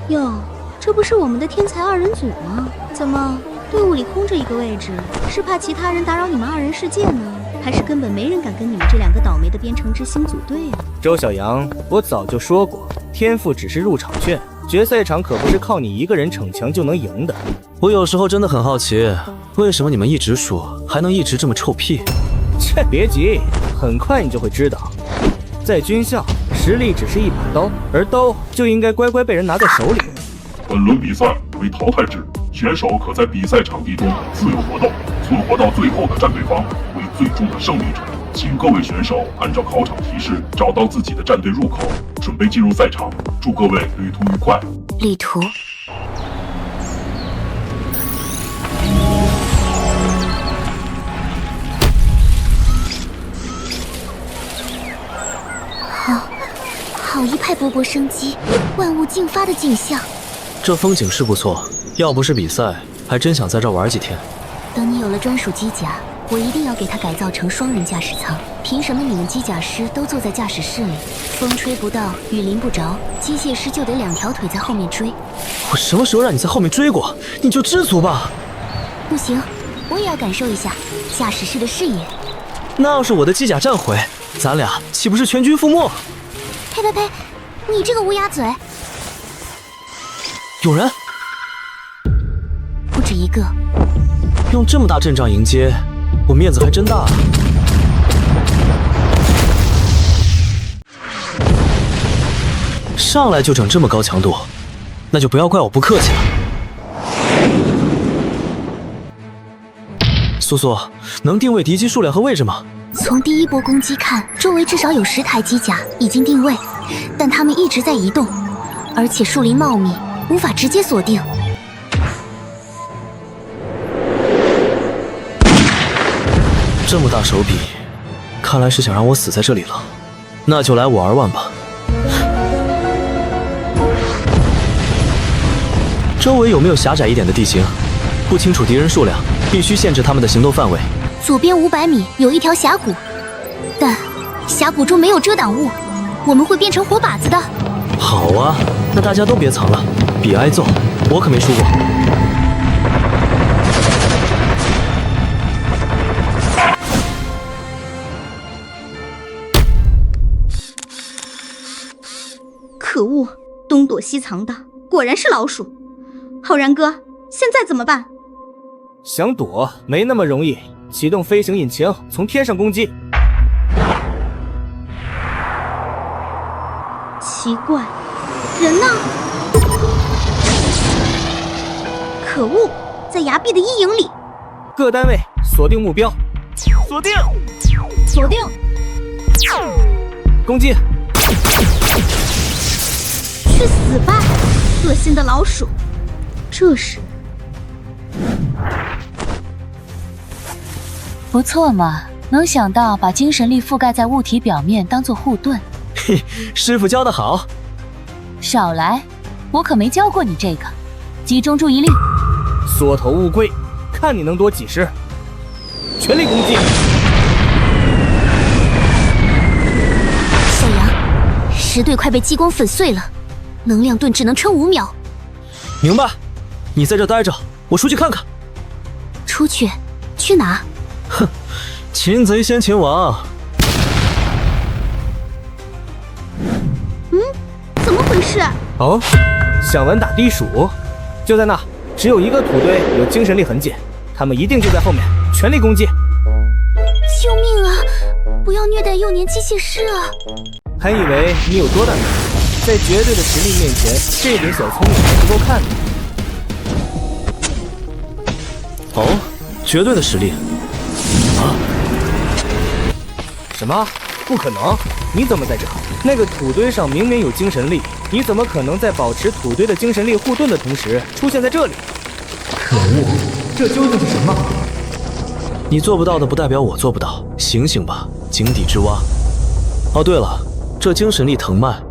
哟，这不是我们的天才2人组吗？怎么队伍里空着一个位置？是怕其他人打扰你们2人世界呢，还是根本没人敢跟你们这2个倒霉的编程之星组队啊？周小阳，我早就说过，天赋只是入场券，决赛场可不是靠你一个人逞强就能赢的。我有时候真的很好奇，为什么你们一直输，还能一直这么臭屁？切，别急，很快你就会知道。在军校，实力只是一把刀，而刀就应该乖乖被人拿在手里。本轮比赛为淘汰制，选手可在比赛场地中自由活动，存活到最后的战队方为最终的胜利者。请各位选手按照考场提示找到自己的战队入口，准备进入赛场。祝各位旅途愉快。旅途。好一派勃勃生机、万物竞发的景象。这风景是不错，要不是比赛，还真想在这玩几天。等你有了专属机甲，我一定要给它改造成双人驾驶舱。凭什么你们机甲师都坐在驾驶室里，风吹不到，雨淋不着，机械师就得2条腿在后面追？我什么时候让你在后面追过？你就知足吧。不行，我也要感受一下驾驶室的视野。那要是我的机甲战毁，咱俩岂不是全军覆没？呸呸呸！你这个乌鸦嘴！有人，不止一个。用这么大阵仗迎接，我面子还真大。上来就整这么高强度，那就不要怪我不客气了。苏苏，能定位敌机数量和位置吗？从第一波攻击看，周围至少有10台机甲已经定位，但他们一直在移动，而且树林茂密，无法直接锁定。这么大手笔，看来是想让我死在这里了。那就来玩吧。周围有没有狭窄一点的地形？不清楚敌人数量，必须限制他们的行动范围。左边500米有一条峡谷，但峡谷中没有遮挡物，我们会变成活靶子的。好啊，那大家都别藏了，比挨揍，我可没输过。可恶，东躲西藏的，果然是老鼠。浩然哥，现在怎么办？想躲没那么容易，启动飞行引擎，从天上攻击。奇怪，人呢？可恶，在崖壁的阴影里。各单位锁定目标，锁定，锁定，攻击。去死吧，恶心的老鼠！这时，不错嘛，能想到把精神力覆盖在物体表面当做护盾。嘿，师傅教得好。少来，我可没教过你这个。集中注意力，缩头乌龟，看你能躲几时！全力攻击！小杨，石队快被激光粉碎了，能量盾只能撑5秒。明白，你在这待着，我出去看看。出去？去哪？哼，擒贼先擒王。怎么回事？哦，想玩打地鼠？就在那，只有一个土堆有精神力痕迹，他们一定就在后面，全力攻击！救命啊！不要虐待幼年机械师啊！还以为你有多大能力，在绝对的实力面前，这点小聪明还不够看的。哦，绝对的实力啊！什么？不可能！你怎么在这？那个土堆上明明有精神力，你怎么可能在保持土堆的精神力护盾的同时出现在这里？可恶，这究竟是什么？你做不到的不代表我做不到，醒醒吧，井底之蛙。哦，对了，这精神力藤蔓，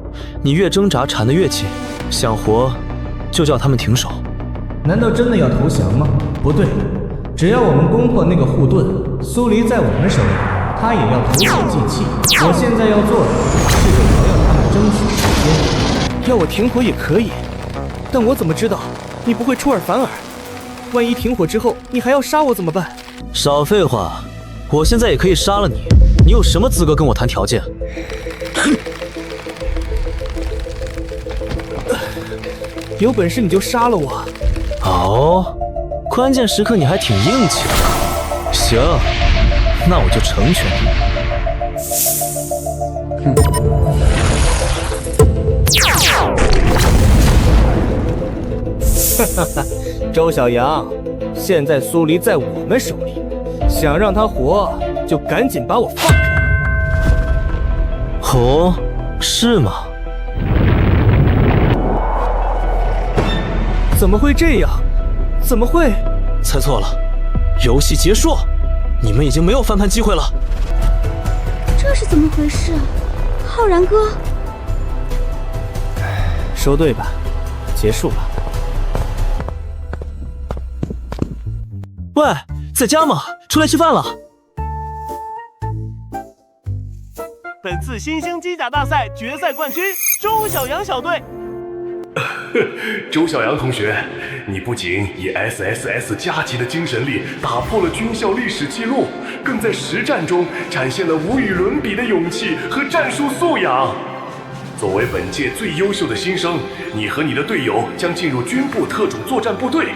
你越挣扎缠得越紧，想活就叫他们停手。难道真的要投降吗？不对，只要我们攻破那个护盾，苏黎在我们手里，他也要投鼠忌器。我现在要做的是给瑶瑶他们争取时间。要我停火也可以，但我怎么知道你不会出尔反尔？万一停火之后你还要杀我怎么办？少废话，我现在也可以杀了你，你有什么资格跟我谈条件？有本事你就杀了我！哦，关键时刻你还挺硬气的。行，那我就成全你。哈哈哈，周小阳，现在苏黎在我们手里，想让他活，就赶紧把我放开。哦，是吗？怎么会这样？怎么会？猜错了，游戏结束，你们已经没有翻盘机会了。这是怎么回事？浩然哥，说对吧？结束吧。喂，在家吗？出来吃饭了。本次新兴机甲大赛决赛冠军周小阳小队。周小阳同学，你不仅以 SSS 加级的精神力打破了军校历史记录，更在实战中展现了无与伦比的勇气和战术素养。作为本届最优秀的新生，你和你的队友将进入军部特种作战部队。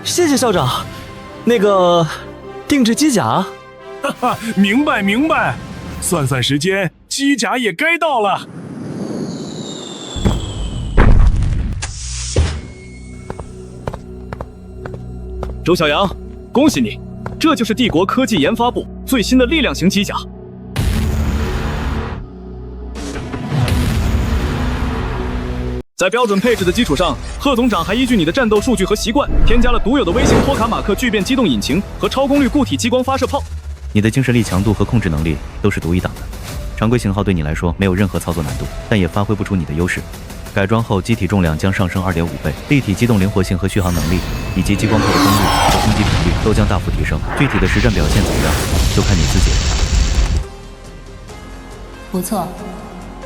谢谢校长。那个，定制机甲。哈哈，明白明白。算算时间，机甲也该到了。周小阳，恭喜你，这就是帝国科技研发部最新的力量型机甲。在标准配置的基础上，贺总长还依据你的战斗数据和习惯，添加了独有的微型托卡马克聚变机动引擎和超功率固体激光发射炮。你的精神力强度和控制能力都是独一档的，常规型号对你来说没有任何操作难度，但也发挥不出你的优势。改装后，机体重量将上升2.5倍，立体机动灵活性和续航能力，以及激光炮的功率和攻击频率都将大幅提升。具体的实战表现怎么样，就看你自己了。不错，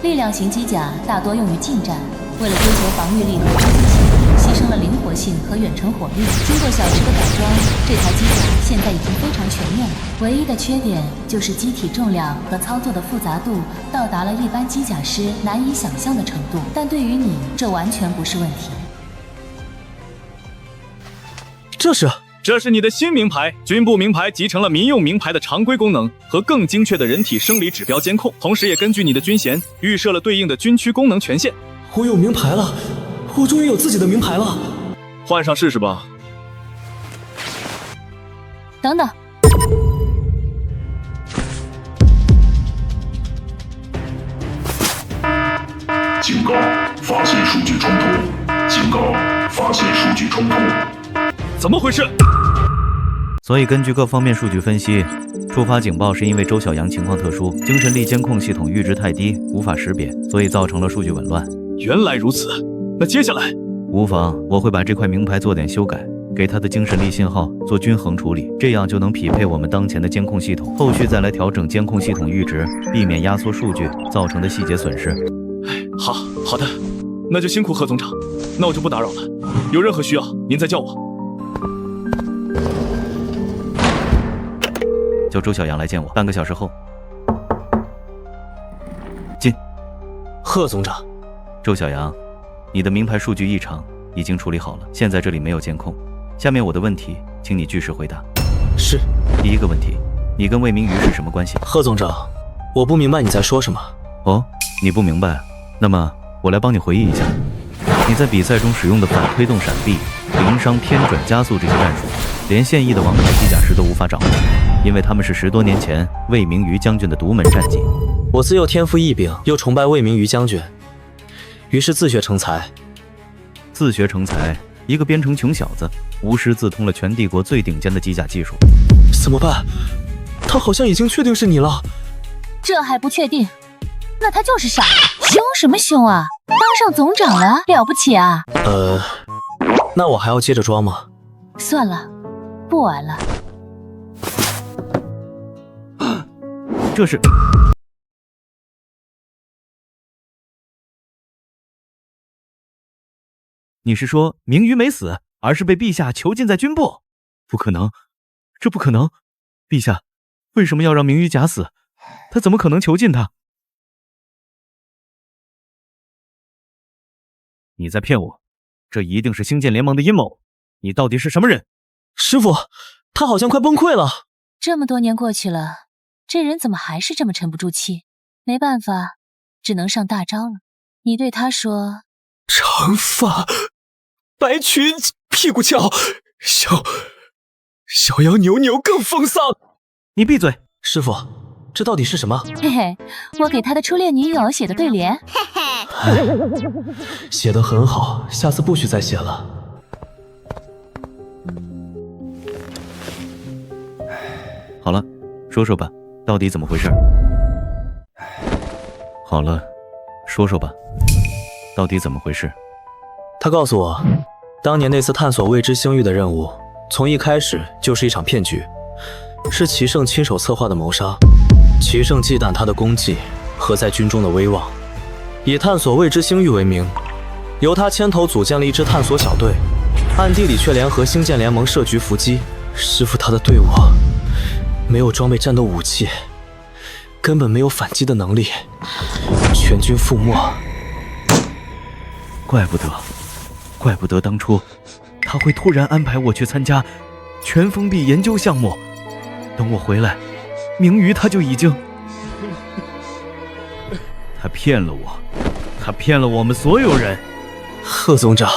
力量型机甲大多用于近战，为了追求防御力和攻击性，牺牲了灵活性和远程火力。经过小时的改装，这台机甲现在已经非常全面了。唯一的缺点就是机体重量和操作的复杂度到达了一般机甲师难以想象的程度，但对于你，这完全不是问题。这是你的新名牌，军部名牌集成了民用名牌的常规功能和更精确的人体生理指标监控，同时也根据你的军衔预设了对应的军区功能权限。我有名牌了，我终于有自己的名牌了。换上试试吧。等等。警告，发现数据冲突！警告，发现数据冲突！怎么回事？所以根据各方面数据分析，触发警报是因为周小阳情况特殊，精神力监控系统阈值太低，无法识别，所以造成了数据紊乱。原来如此，那接下来？无妨，我会把这块名牌做点修改，给他的精神力信号做均衡处理，这样就能匹配我们当前的监控系统，后续再来调整监控系统阈值，避免压缩数据造成的细节损失。好的，那就辛苦贺总长，那我就不打扰了。有任何需要，您再叫我。叫周小阳来见我，半个小时后。进。贺总长，周小阳，你的名牌数据异常已经处理好了，现在这里没有监控。下面我的问题，请你据实回答。是。第一个问题，你跟魏明瑜是什么关系？贺总长，我不明白你在说什么。哦，你不明白，那么我来帮你回忆一下。你在比赛中使用的反推动闪避、零伤偏转加速这些战术，连现役的王牌机甲师都无法掌握，因为他们是10多年前魏明瑜将军的独门战技。我自幼天赋异禀，又崇拜魏明瑜将军，于是自学成才。自学成才，一个边城穷小子，无师自通了全帝国最顶尖的机甲技术。怎么办？他好像已经确定是你了。这还不确定？那他就是傻。凶什么凶啊？当上总长了，了不起啊？那我还要接着装吗？算了，不玩了。这是……你是说明瑜没死，而是被陛下囚禁在军部？不可能，这不可能！陛下为什么要让明瑜假死？他怎么可能囚禁他？你在骗我，这一定是星舰联盟的阴谋。你到底是什么人？师傅，他好像快崩溃了。这么多年过去了，这人怎么还是这么沉不住气？没办法，只能上大招了。你对他说：长发，白裙，屁股翘，小羊扭扭更风骚。你闭嘴！师傅，这到底是什么？嘿嘿，我给他的初恋女友写的对联。写得很好，下次不许再写了。好了，说说吧，到底怎么回事？好了，说说吧，到底怎么回事？他告诉我，当年那次探索未知星域的任务，从一开始就是一场骗局，是齐胜亲手策划的谋杀。齐胜忌惮他的功绩和在军中的威望，以探索未知星域为名，由他牵头组建了一支探索小队，暗地里却联合星舰联盟设局伏击。师傅，他的队伍没有装备战斗武器，根本没有反击的能力，全军覆没。怪不得当初他会突然安排我去参加全封闭研究项目，等我回来，明瑜他就已经……他骗了我，他骗了我们所有人。贺总长，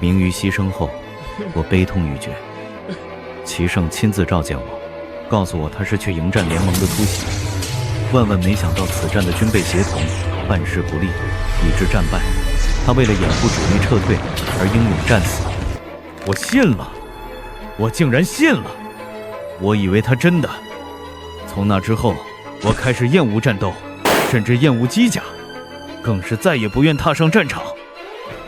明瑜牺牲后，我悲痛欲绝。齐胜亲自召见我，告诉我他是去迎战联盟的突袭，万没想到此战的军备协同办事不力，以致战败。他为了掩护主力撤退而英勇战死。我信了，我竟然信了。我以为他真的。从那之后，我开始厌恶战斗，甚至厌恶机甲，更是再也不愿踏上战场。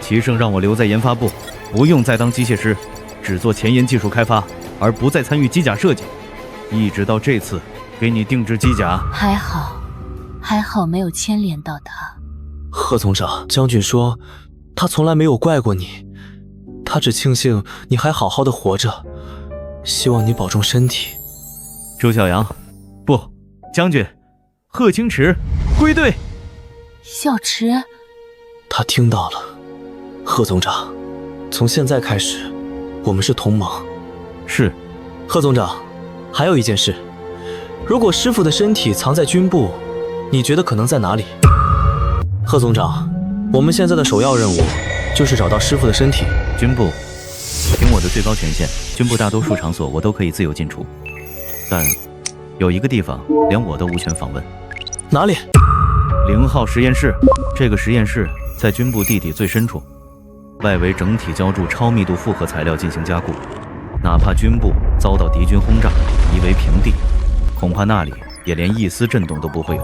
齐胜让我留在研发部，不用再当机械师，只做前沿技术开发，而不再参与机甲设计。一直到这次给你定制机甲，还好没有牵连到他。贺总长，将军说他从来没有怪过你，他只庆幸你还好好的活着，希望你保重身体。周小阳，不，将军，贺清池归队。小池，他听到了。贺总长，从现在开始，我们是同盟。是。贺总长，还有一件事，如果师傅的身体藏在军部，你觉得可能在哪里？贺总长，我们现在的首要任务就是找到师傅的身体。军部，凭我的最高权限，军部大多数场所我都可以自由进出，但有一个地方连我都无权访问。哪里？ 0号实验室，这个实验室在军部地底最深处，外围整体浇筑超密度复合材料进行加固，哪怕军部遭到敌军轰炸，夷为平地，恐怕那里也连一丝震动都不会有。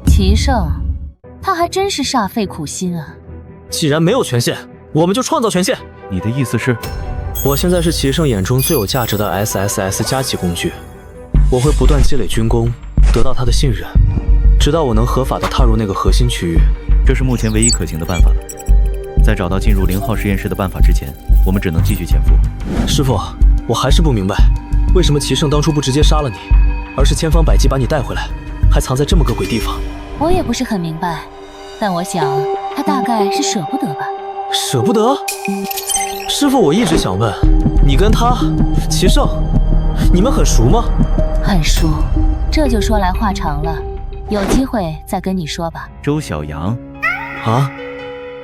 齐胜，他还真是煞费苦心啊！既然没有权限，我们就创造权限。你的意思是？我现在是齐胜眼中最有价值的 SSS 加级工具，我会不断积累军功，得到他的信任，直到我能合法的踏入那个核心区域。这是目前唯一可行的办法了。在找到进入0号实验室的办法之前，我们只能继续潜伏。师傅，我还是不明白，为什么齐胜当初不直接杀了你，而是千方百计把你带回来，还藏在这么个鬼地方？我也不是很明白，但我想他大概是舍不得吧。舍不得？师傅，我一直想问，你跟他齐胜，你们很熟吗？很熟，这就说来话长了，有机会再跟你说吧。周小阳，啊？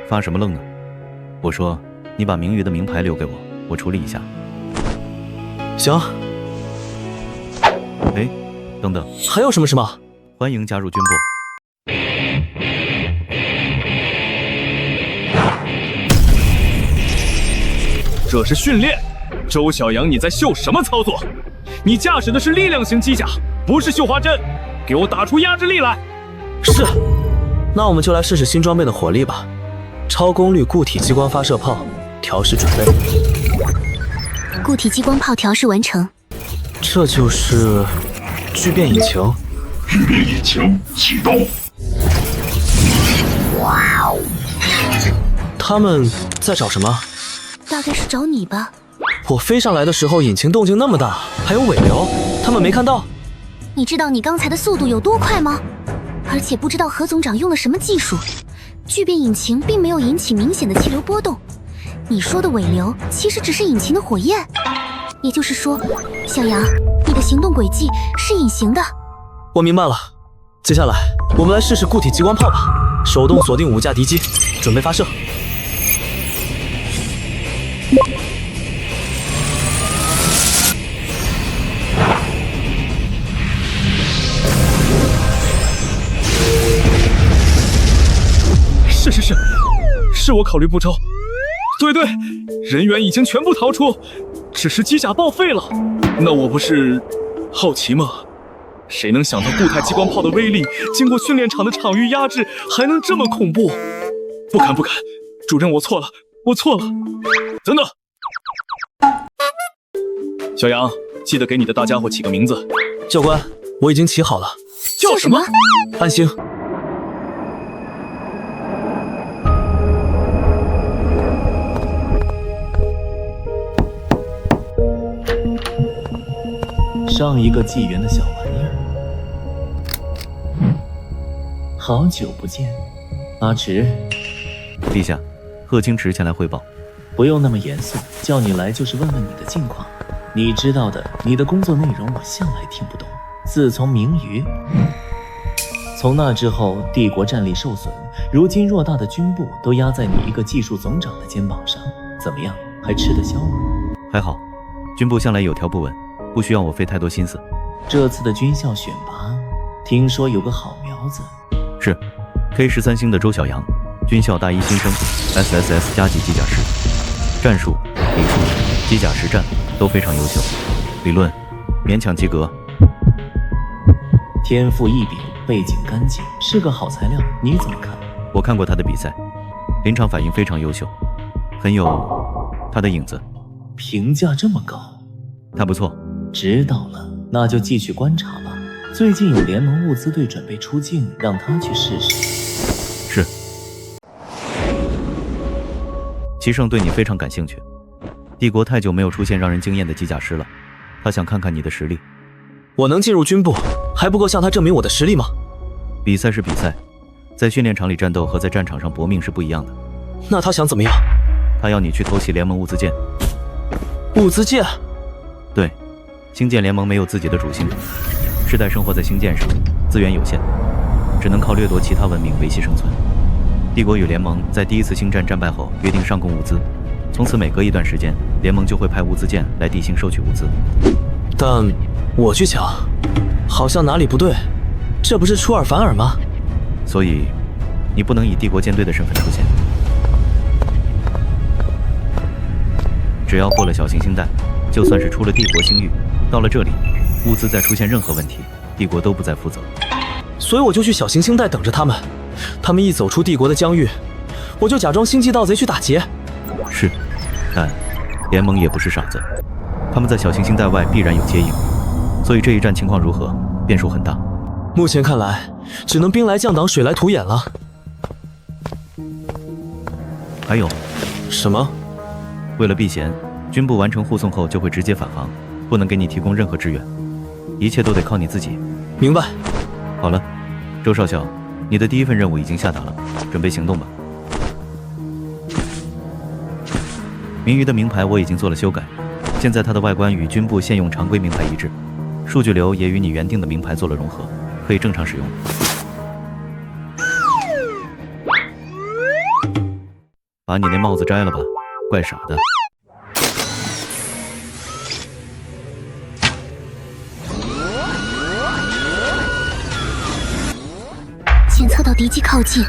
发什么愣呢？我说，你把明宇的名牌留给我，我处理一下。行。哎，等等，还有什么事吗？欢迎加入军部。这是训练，周小阳，你在秀什么操作？你驾驶的是力量型机甲，不是绣花针，给我打出压制力来！是，那我们就来试试新装备的火力吧。超功率固体激光发射炮调试准备。固体激光炮调试完成。这就是聚变引擎。聚变引擎启动。哇哦！他们在找什么？大概是找你吧。我飞上来的时候，引擎动静那么大，还有尾流，他们没看到。你知道你刚才的速度有多快吗？而且不知道何总长用了什么技术，聚变引擎并没有引起明显的气流波动。你说的尾流其实只是引擎的火焰，也就是说，小杨，你的行动轨迹是隐形的。我明白了，接下来我们来试试固体激光炮吧。手动锁定5架敌机，准备发射。是我考虑不周。对，人员已经全部逃出，只是机甲报废了。那我不是好奇吗？谁能想到固态激光炮的威力，经过训练场的场域压制，还能这么恐怖？不敢，主任，我错了。等等，小杨，记得给你的大家伙起个名字。教官，我已经起好了。叫什么？安星。上一个纪元的小玩意儿，好久不见，阿池。陛下，贺清池前来汇报。不用那么严肃，叫你来就是问问你的近况。你知道的，你的工作内容我向来听不懂。自从明鱼，从那之后，帝国战力受损，如今偌大的军部都压在你一个技术总长的肩膀上，怎么样，还吃得消吗？还好，军部向来有条不紊，不需要我费太多心思。这次的军校选拔，听说有个好苗子。是 K13星的周小阳，军校大一新生， SSS 加级机甲师，战术、理术、机甲实战都非常优秀，理论勉强及格。天赋异禀，背景干净，是个好材料，你怎么看？我看过他的比赛，临场反应非常优秀，很有他的影子。评价这么高？他不错。知道了，那就继续观察吧。最近有联盟物资队准备出境，让他去试试。是。齐胜对你非常感兴趣，帝国太久没有出现让人惊艳的机甲师了，他想看看你的实力。我能进入军部，还不够向他证明我的实力吗？比赛是比赛，在训练场里战斗和在战场上搏命是不一样的。那他想怎么样？他要你去偷袭联盟物资舰。物资舰？对，星舰联盟没有自己的主星，世代生活在星舰上，资源有限，只能靠掠夺其他文明维系生存。帝国与联盟在第一次星战战败后约定上供物资，从此每隔一段时间，联盟就会派物资舰来地星收取物资。但我去抢，好像哪里不对，这不是出尔反尔吗？所以你不能以帝国舰队的身份出现。只要过了小行星带，就算是出了帝国星域，到了这里，物资再出现任何问题，帝国都不再负责。所以我就去小行星带等着他们，他们一走出帝国的疆域，我就假装星际盗贼去打劫。是，但联盟也不是傻子，他们在小行星带外必然有接应，所以这一战情况如何，变数很大。目前看来，只能兵来将挡，水来土掩了。还有，什么？为了避嫌，军部完成护送后就会直接返航，不能给你提供任何支援，一切都得靠你自己。明白。好了，周少校，你的第一份任务已经下达了，准备行动吧。明鱼的名牌我已经做了修改，现在它的外观与军部现用常规名牌一致，数据流也与你原定的名牌做了融合，可以正常使用。把你那帽子摘了吧，怪傻的。检测到敌机靠近，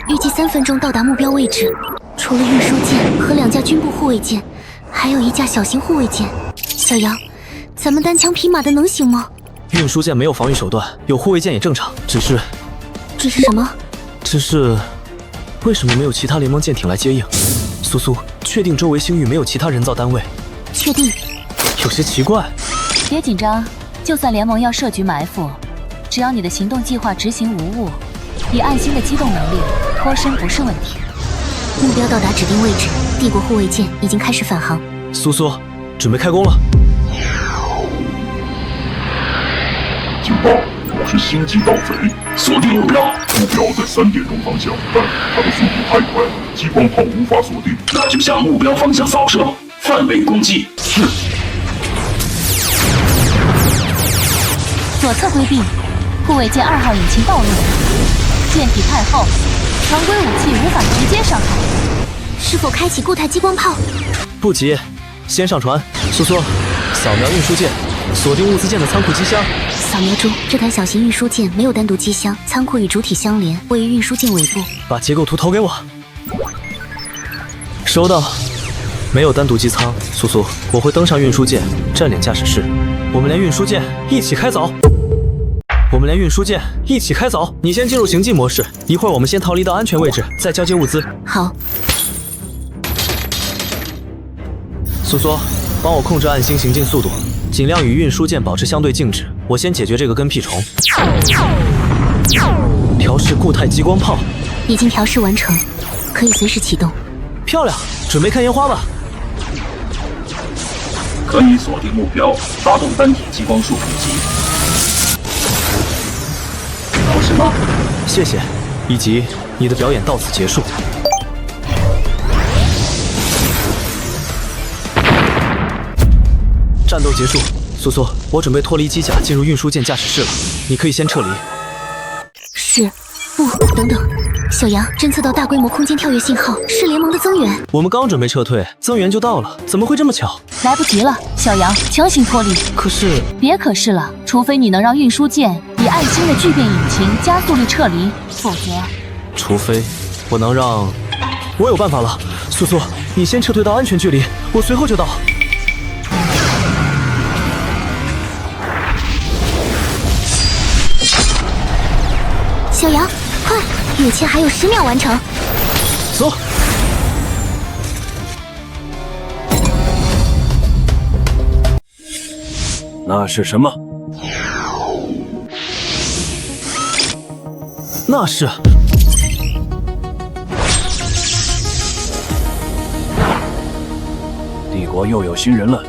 预计3分钟到达目标位置。除了运输舰和2架军部护卫舰，还有1架小型护卫舰。小杨，咱们单枪匹马的能行吗？运输舰没有防御手段，有护卫舰也正常，只是什么？只是为什么没有其他联盟舰艇来接应？苏苏，确定周围星域没有其他人造单位？确定。有些奇怪。别紧张，就算联盟要设局埋伏，只要你的行动计划执行无误，以暗星的机动能力，脱身不是问题。目标到达指定位置，帝国护卫舰已经开始返航。苏苏，准备开工了。警报！我是星际盗贼，锁定目标。目标在3点钟方向，但它的速度太快，激光炮无法锁定。那就向目标方向扫射，范围攻击。是。左侧规避，护卫舰2号引擎暴露，舰体太厚，常规武器无法直接伤害。是否开启固态激光炮？不急，先上船。苏苏，扫描运输舰，锁定物资舰的仓库机箱。扫描中，这台小型运输舰没有单独机箱，仓库与主体相连，位于运输舰尾部。把结构图投给我。收到。没有单独机舱，苏苏，我会登上运输舰，占领驾驶室。我们连运输舰一起开走。你先进入行进模式，一会儿我们先逃离到安全位置，再交接物资。好。苏苏，帮我控制暗星行进速度，尽量与运输舰保持相对静止。我先解决这个跟屁虫。调试固态激光炮，已经调试完成，可以随时启动。漂亮，准备看烟花吧。可以锁定目标，发动单体激光束攻击。搞什么？谢谢。以及你的表演到此结束。战斗结束，苏苏，我准备脱离机甲进入运输舰驾驶室了，你可以先撤离。是，不，等等，小杨，侦测到大规模空间跳跃信号，是联盟的增援。我们刚准备撤退，增援就到了，怎么会这么巧？来不及了，小杨，强行脱离。可是，别可是了，除非你能让运输舰以暗星的聚变引擎加速力撤离，否则，除非我能让，我有办法了。苏苏，你先撤退到安全距离，我随后就到。小杨，快！雨切还有10秒完成。走。那是什么？那是。帝国又有新人了。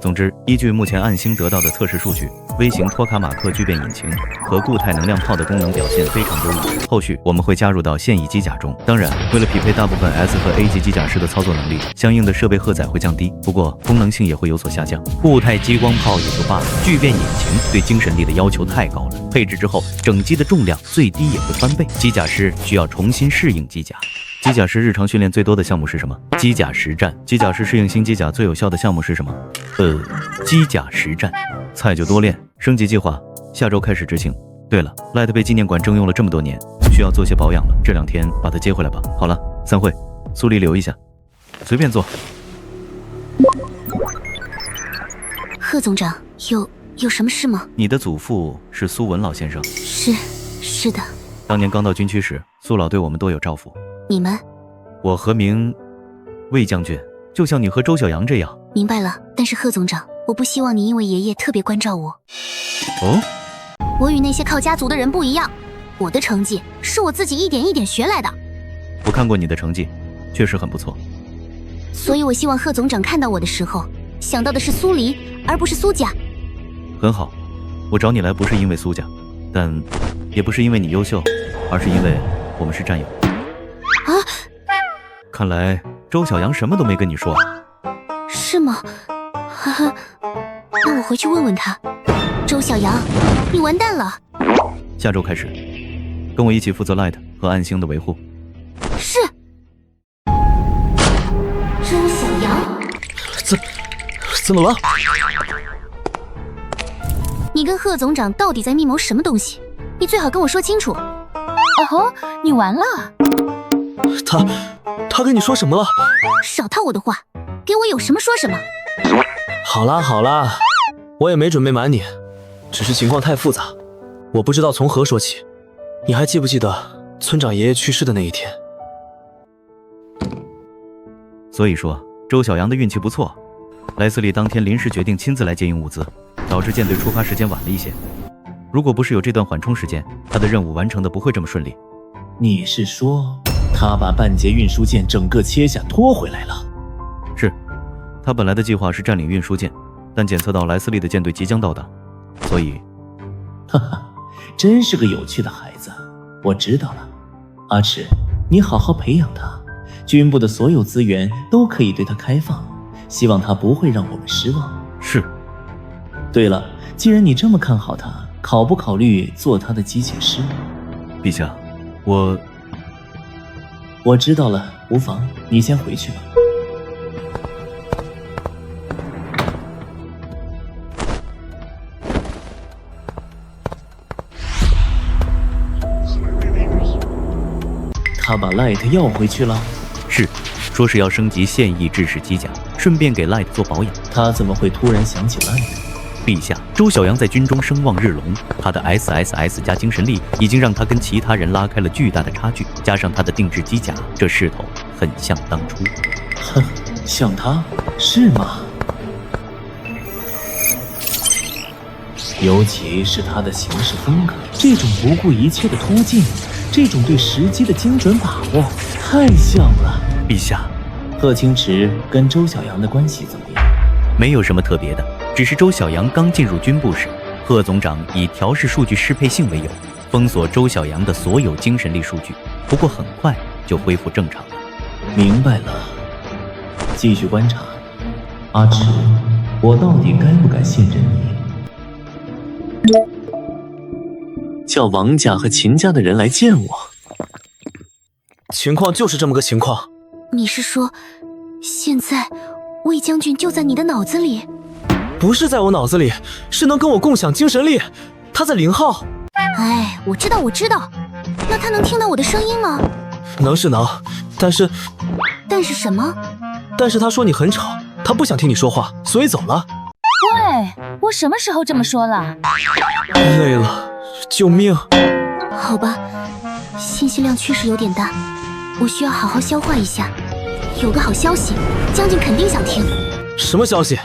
总之，依据目前暗星得到的测试数据，微型托卡马克聚变引擎和固态能量炮的功能表现非常优异。后续我们会加入到现役机甲中。当然，为了匹配大部分 S 和 A 级机甲师的操作能力，相应的设备荷载会降低，不过功能性也会有所下降。固态激光炮也就罢了，聚变引擎对精神力的要求太高了。配置之后，整机的重量最低也会翻倍，机甲师需要重新适应机甲。机甲师日常训练最多的项目是什么？机甲实战。机甲师适应新机甲最有效的项目是什么？机甲实战。菜就多练，升级计划下周开始执行。对了，赖特被纪念馆征用了这么多年，需要做些保养了。这2天把他接回来吧。好了，散会。苏黎留一下，随便坐。贺总长，有什么事吗？你的祖父是苏文老先生。是的。当年刚到军区时，苏老对我们多有照顾。你们？我和魏将军，就像你和周小阳这样。明白了，但是贺总长，我不希望你因为爷爷特别关照我。哦？我与那些靠家族的人不一样，我的成绩是我自己一点一点学来的。我看过你的成绩，确实很不错。所以我希望贺总长看到我的时候，想到的是苏黎，而不是苏家。很好，我找你来不是因为苏家，但也不是因为你优秀，而是因为我们是战友。啊！看来周小阳什么都没跟你说。是吗？哈哈，那我回去问问他。周小阳，你完蛋了！下周开始，跟我一起负责 Light 和暗星的维护。是。周小阳，怎么了？你跟贺总长到底在密谋什么东西？你最好跟我说清楚。哦吼，你完了！他跟你说什么了？少套我的话，给我有什么说什么。好啦，我也没准备瞒你，只是情况太复杂，我不知道从何说起。你还记不记得村长爷爷去世的那一天？所以说，周小阳的运气不错。莱斯利当天临时决定亲自来接应物资，导致舰队出发时间晚了一些。如果不是有这段缓冲时间，他的任务完成的不会这么顺利。你是说，他把半截运输舰整个切下拖回来了？是，他本来的计划是占领运输舰，但检测到莱斯利的舰队即将到达，所以……哈哈，真是个有趣的孩子。我知道了，阿赤，你好好培养他，军部的所有资源都可以对他开放，希望他不会让我们失望。是。对了，既然你这么看好他，考不考虑做他的机械师？陛下，我知道了，无妨，你先回去吧。他把 Light 要回去了？是，说是要升级现役制式机甲，顺便给 Light 做保养。他怎么会突然想起 Light？陛下，周小阳在军中声望日隆，他的 SSS 加精神力已经让他跟其他人拉开了巨大的差距，加上他的定制机甲，这势头很像当初。哼，像他是吗？尤其是他的行事风格，这种不顾一切的突进，这种对时机的精准把握，太像了。陛下，贺清池跟周小阳的关系怎么样？没有什么特别的，只是周小阳刚进入军部时，贺总长以调试数据适配性为由，封锁周小阳的所有精神力数据，不过很快就恢复正常了。明白了，继续观察。阿赤，我到底该不该信任你？叫王家和秦家的人来见我。情况就是这么个情况。你是说，现在魏将军就在你的脑子里？不是在我脑子里，是能跟我共享精神力。他在0号。哎，我知道。那他能听到我的声音吗？能是能，但是什么？但是他说你很吵，他不想听你说话，所以走了。喂，我什么时候这么说了？累了，救命！好吧，信息量确实有点大，我需要好好消化一下。有个好消息，将军肯定想听。什么消息？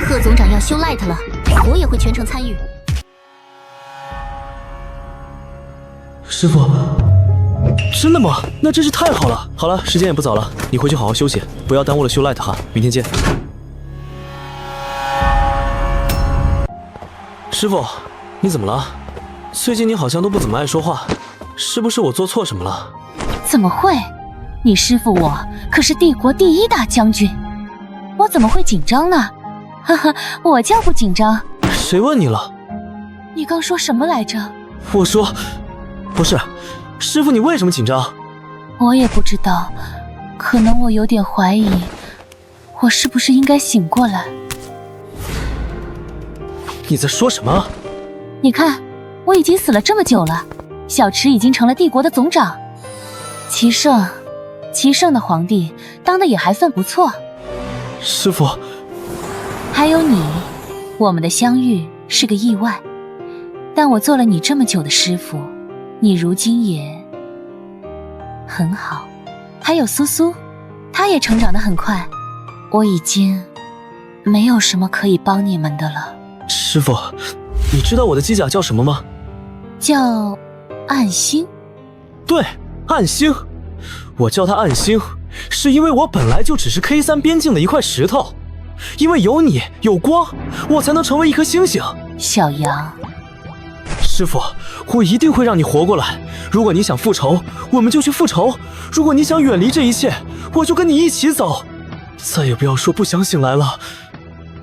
贺总长要修 Light 了，我也会全程参与。师傅，真的吗？那真是太好了。好了，时间也不早了，你回去好好休息，不要耽误了修 Light 哈。明天见。师傅，你怎么了？最近你好像都不怎么爱说话，是不是我做错什么了？怎么会？你师父我可是帝国第1大将军，我怎么会紧张呢？哈哈，我叫不紧张。谁问你了？你刚说什么来着？我说，不是，师傅你为什么紧张？我也不知道，可能我有点怀疑，我是不是应该醒过来？你在说什么？你看，我已经死了这么久了，小池已经成了帝国的总长。齐圣的皇帝当的也还算不错。师父，还有你，我们的相遇是个意外，但我做了你这么久的师父，你如今也很好。还有苏苏，她也成长得很快，我已经没有什么可以帮你们的了。师父，你知道我的机甲叫什么吗？叫暗星。对，暗星。我叫它暗星，是因为我本来就只是 K3 边境的一块石头，因为有你有光，我才能成为一颗星星。小杨，师父，我一定会让你活过来。如果你想复仇，我们就去复仇；如果你想远离这一切，我就跟你一起走。再也不要说不想醒来了，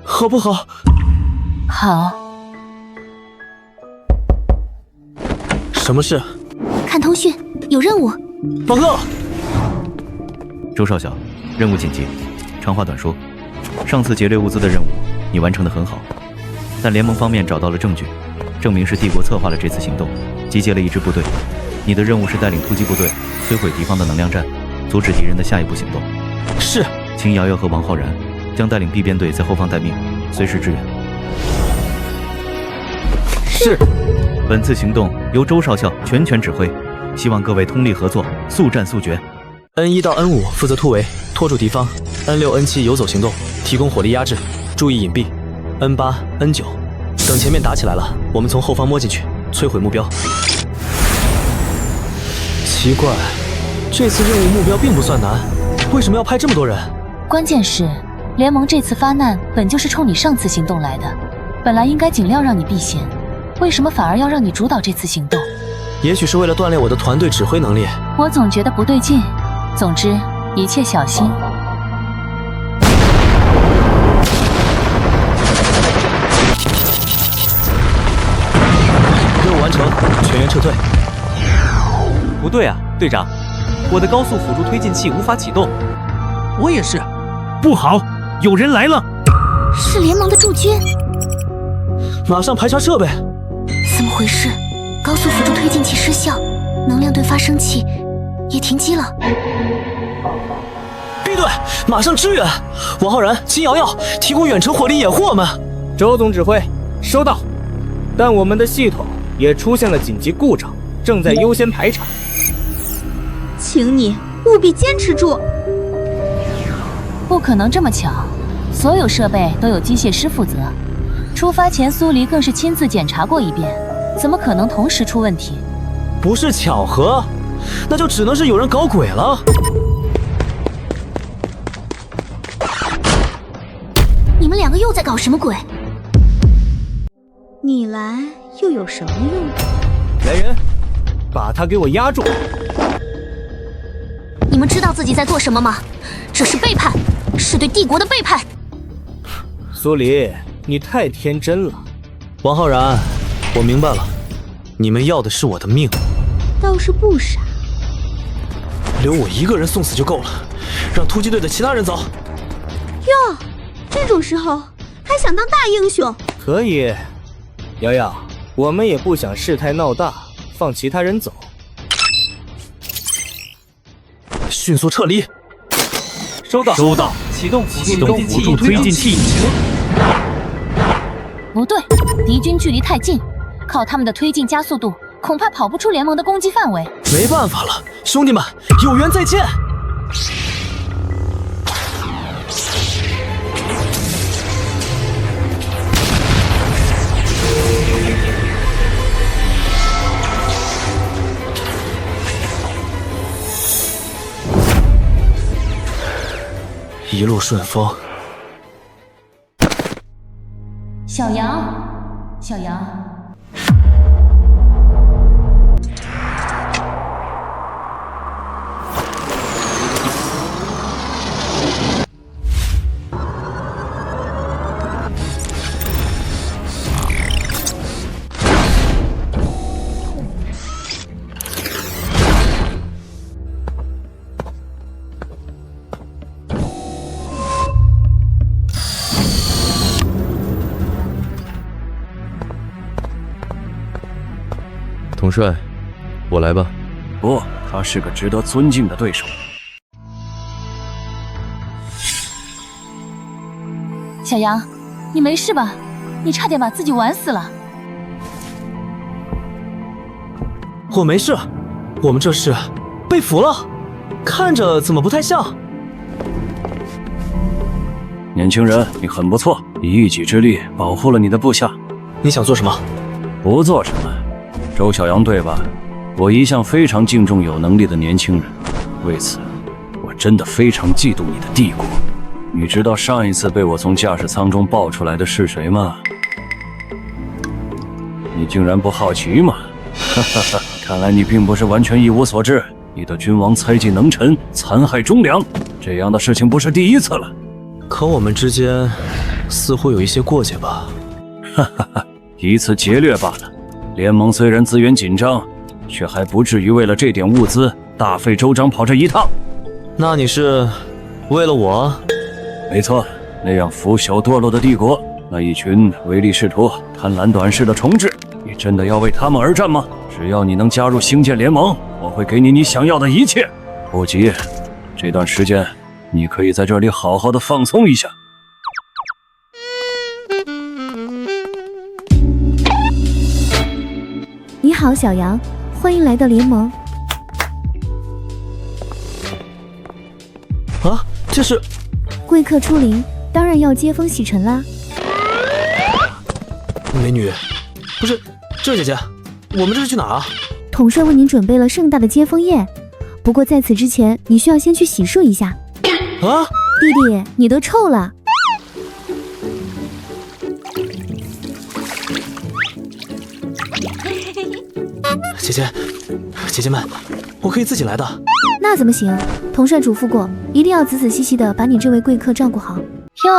好不好？好。什么事？看通讯，有任务。报告。周少校，任务紧急。长话短说，上次劫掠物资的任务你完成得很好，但联盟方面找到了证据，证明是帝国策划了这次行动，集结了一支部队。你的任务是带领突击部队摧毁敌方的能量站，阻止敌人的下一步行动。是。请瑶瑶和王浩然将带领 B 编队在后方待命，随时支援。是。本次行动由周少校全权指挥，希望各位通力合作，速战速决。N1 到 N5 负责突围，拖住敌方。N6、N7 游走行动，提供火力压制，注意隐蔽。N8、N9 等前面打起来了，我们从后方摸进去，摧毁目标。奇怪，这次任务目标并不算难，为什么要派这么多人？关键是联盟这次发难本就是冲你上次行动来的，本来应该尽量让你避险，为什么反而要让你主导这次行动？也许是为了锻炼我的团队指挥能力。我总觉得不对劲。总之，一切小心。任务完成，全员撤退。不对啊，队长，我的高速辅助推进器无法启动。我也是。不好，有人来了！是联盟的驻军。马上排查设备。怎么回事？高速辅助推进器失效，能量对发生器也停机了。B 队，马上支援！王浩然、金瑶瑶提供远程火力掩护我们。周总指挥，收到。但我们的系统也出现了紧急故障，正在优先排查。请你务必坚持住。不可能这么巧，所有设备都有机械师负责。出发前，苏黎更是亲自检查过一遍，怎么可能同时出问题？不是巧合，那就只能是有人搞鬼了。你们两个又在搞什么鬼？你来又有什么用？来人，把他给我压住！你们知道自己在做什么吗？这是背叛，是对帝国的背叛。苏黎，你太天真了。王浩然，我明白了，你们要的是我的命。倒是不傻。留我一个人送死就够了，让突击队的其他人走。哟，这种时候还想当大英雄？可以，瑶瑶，我们也不想事态闹大，放其他人走。迅速撤离。收到。收到。启动辅助推进器。不对，敌军距离太近，靠他们的推进加速度，恐怕跑不出联盟的攻击范围。没办法了，兄弟们，有缘再见。一路顺风。小杨，小杨。统帅，我来吧。不，他是个值得尊敬的对手。小杨，你没事吧？你差点把自己玩死了。我没事，我们这是被俘了，看着怎么不太像？年轻人，你很不错，以一己之力保护了你的部下。你想做什么？不做什么。周小阳对吧？我一向非常敬重有能力的年轻人，为此，我真的非常嫉妒你的帝国。你知道上一次被我从驾驶舱中抱出来的是谁吗？你竟然不好奇吗？哈哈哈，看来你并不是完全一无所知。你的君王猜忌能臣，残害忠良，这样的事情不是第一次了。可我们之间似乎有一些过节吧？哈哈哈，一次劫掠罢了。联盟虽然资源紧张，却还不至于为了这点物资大费周章跑这一趟。那你是为了我？没错，那样腐朽堕落的帝国，那一群唯利是图、贪婪短视的虫豸，你真的要为他们而战吗？只要你能加入星舰联盟，我会给你你想要的一切。不急，这段时间你可以在这里好好的放松一下。你好，小杨，欢迎来到联盟。啊，这是贵客出临，当然要接风洗尘啦。美女，不是，这姐姐，我们这是去哪儿啊？统帅为您准备了盛大的接风宴，不过在此之前，你需要先去洗漱一下。啊，弟弟，你都臭了。姐姐们，我可以自己来的。那怎么行？统帅嘱咐过，一定要仔仔细细的把你这位贵客照顾好。哟，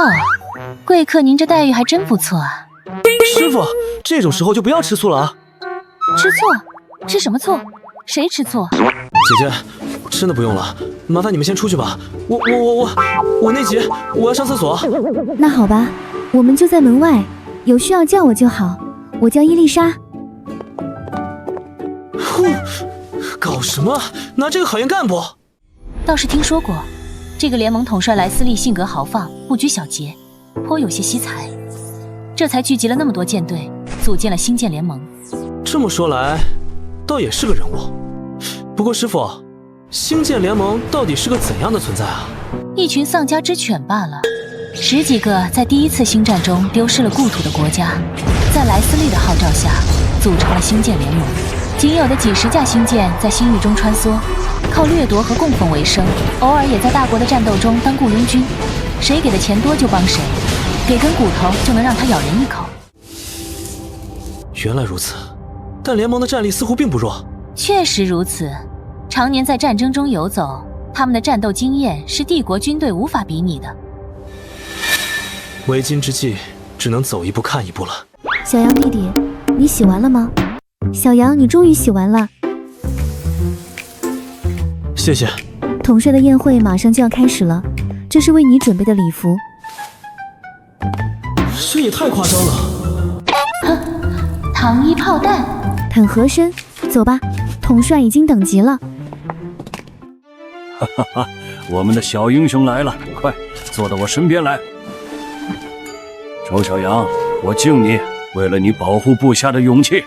贵客您这待遇还真不错啊。师傅，这种时候就不要吃醋了啊。吃醋？吃什么醋？谁吃醋？姐姐，真的不用了，麻烦你们先出去吧。我内急，我要上厕所。那好吧，我们就在门外，有需要叫我就好。我叫伊丽莎。搞什么？拿这个考验干部？倒是听说过，这个联盟统帅莱斯利性格豪放，不拘小节，颇有些惜才，这才聚集了那么多舰队，组建了星舰联盟。这么说来，倒也是个人物。不过师傅，星舰联盟到底是个怎样的存在啊？一群丧家之犬罢了。10几个在第一次星战中丢失了故土的国家，在莱斯利的号召下，组成了星舰联盟。仅有的几10架星舰在星域中穿梭，靠掠夺和供奉为生，偶尔也在大国的战斗中当雇佣军，谁给的钱多就帮谁，给根骨头就能让他咬人一口。原来如此，但联盟的战力似乎并不弱。确实如此，常年在战争中游走，他们的战斗经验是帝国军队无法比拟的。为今之计，只能走一步看一步了。小杨弟弟，你洗完了吗？小杨，你终于洗完了。谢谢。统帅的宴会马上就要开始了，这是为你准备的礼服。这也太夸张了。哼，糖衣炮弹，很合身。走吧，统帅已经等急了。哈哈哈，我们的小英雄来了，快坐到我身边来。周小阳，我敬你，为了你保护部下的勇气。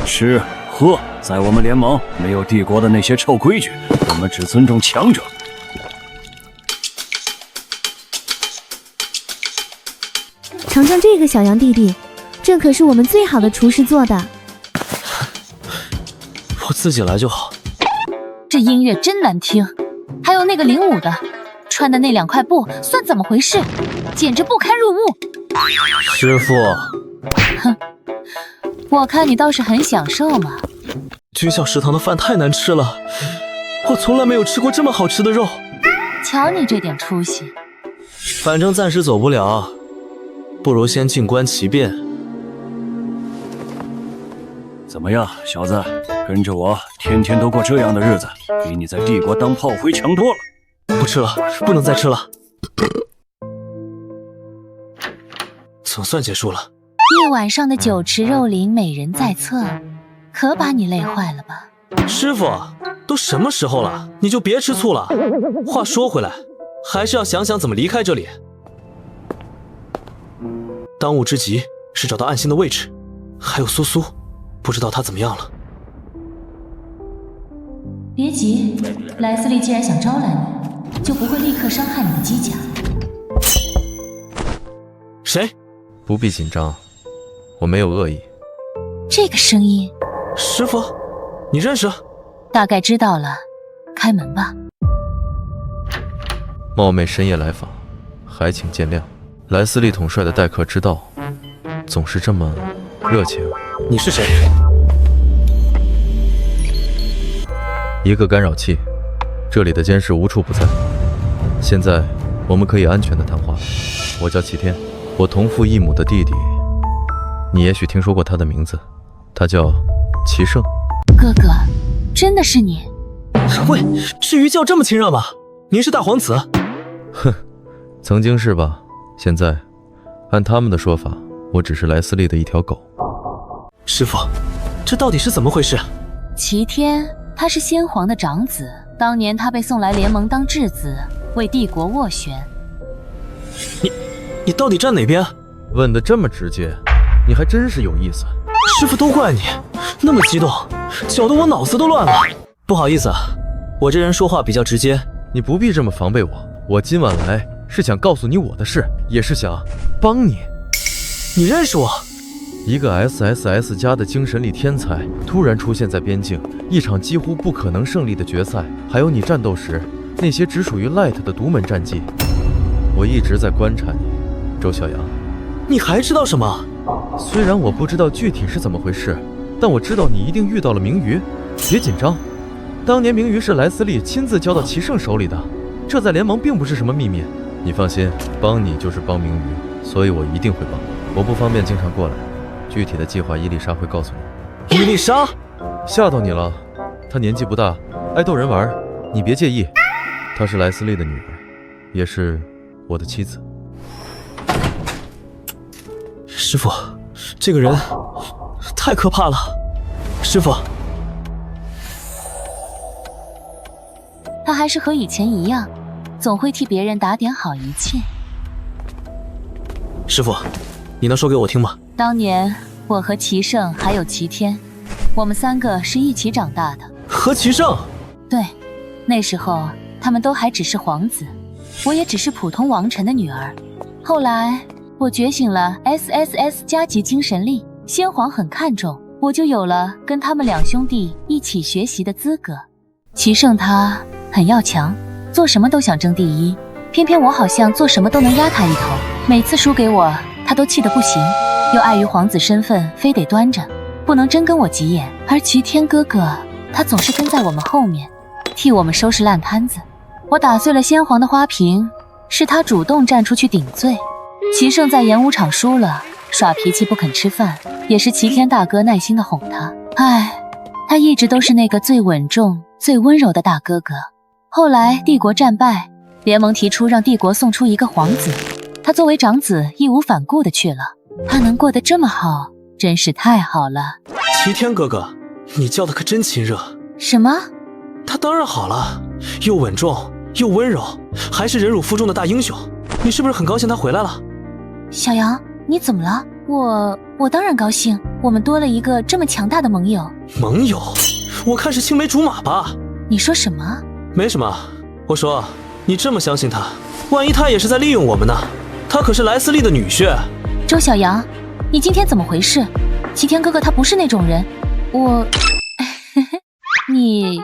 吃喝，在我们联盟没有帝国的那些臭规矩，我们只尊重强者。尝尝这个，小杨弟弟，这可是我们最好的厨师做的。我自己来就好。这音乐真难听，还有那个领舞的，穿的那2块布算怎么回事？简直不堪入目。师傅，哼，我看你倒是很享受嘛。军校食堂的饭太难吃了，我从来没有吃过这么好吃的肉。瞧你这点出息。反正暂时走不了，不如先静观其变。怎么样，小子，跟着我，天天都过这样的日子，比你在帝国当炮灰强多了。不吃了，不能再吃了。总算结束了。一晚上的酒池肉林，美人在侧，可把你累坏了吧？师傅，都什么时候了，你就别吃醋了。话说回来，还是要想想怎么离开这里。当务之急是找到暗星的位置，还有苏苏，不知道她怎么样了。别急，莱斯利既然想招揽你，就不会立刻伤害你的机甲。谁？不必紧张，我没有恶意。这个声音，师傅，你认识？大概知道了，开门吧。冒昧深夜来访，还请见谅。莱斯利统帅的待客之道，总是这么热情。你是谁？一个干扰器，这里的监视无处不在。现在我们可以安全的谈话。我叫齐天，我同父异母的弟弟，你也许听说过他的名字，他叫齐胜。哥哥，真的是你？喂，至于叫这么亲热吗？您是大皇子？哼，曾经是吧？现在，按他们的说法，我只是莱斯利的一条狗。师傅，这到底是怎么回事？齐天，他是先皇的长子，当年他被送来联盟当质子，为帝国斡旋。你到底站哪边？问得这么直接，你还真是有意思。师傅都怪你，那么激动，搅得我脑子都乱了。不好意思啊，我这人说话比较直接。你不必这么防备我，我今晚来是想告诉你我的事，也是想帮你。你认识我？一个 SSS 家的精神力天才突然出现在边境，一场几乎不可能胜利的决赛，还有你战斗时那些只属于 Light 的独门战绩。我一直在观察你，周小阳。你还知道什么？虽然我不知道具体是怎么回事，但我知道你一定遇到了明鱼。别紧张，当年明鱼是莱斯利亲自交到齐胜手里的，这在联盟并不是什么秘密。你放心，帮你就是帮明鱼，所以我一定会帮。我不方便经常过来，具体的计划伊丽莎会告诉你。伊丽莎？吓到你了？她年纪不大，爱逗人玩，你别介意。她是莱斯利的女儿，也是我的妻子。师傅，这个人太可怕了。师傅，他还是和以前一样，总会替别人打点好一切。师傅，你能说给我听吗？当年我和齐胜还有齐天，我们三个是一起长大的。和齐胜？对，那时候他们都还只是皇子，我也只是普通王臣的女儿。后来我觉醒了 SSS 加级精神力，先皇很看重，我就有了跟他们两兄弟一起学习的资格。齐胜他很要强，做什么都想争第一，偏偏我好像做什么都能压他一头，每次输给我他都气得不行，又碍于皇子身份非得端着，不能真跟我急眼。而齐天哥哥他总是跟在我们后面，替我们收拾烂摊子。我打碎了先皇的花瓶，是他主动站出去顶罪。齐胜在演武场输了，耍脾气不肯吃饭，也是齐天大哥耐心的哄他。唉，他一直都是那个最稳重最温柔的大哥哥。后来帝国战败，联盟提出让帝国送出一个皇子，他作为长子义无反顾的去了。他能过得这么好，真是太好了。齐天哥哥，你叫的可真亲热。什么？他当然好了，又稳重又温柔，还是忍辱负重的大英雄。你是不是很高兴他回来了？小杨，你怎么了？我当然高兴，我们多了一个这么强大的盟友。盟友？我看是青梅竹马吧。你说什么？没什么，我说你这么相信他，万一他也是在利用我们呢？他可是莱斯利的女婿。周小杨，你今天怎么回事？齐天哥哥他不是那种人。你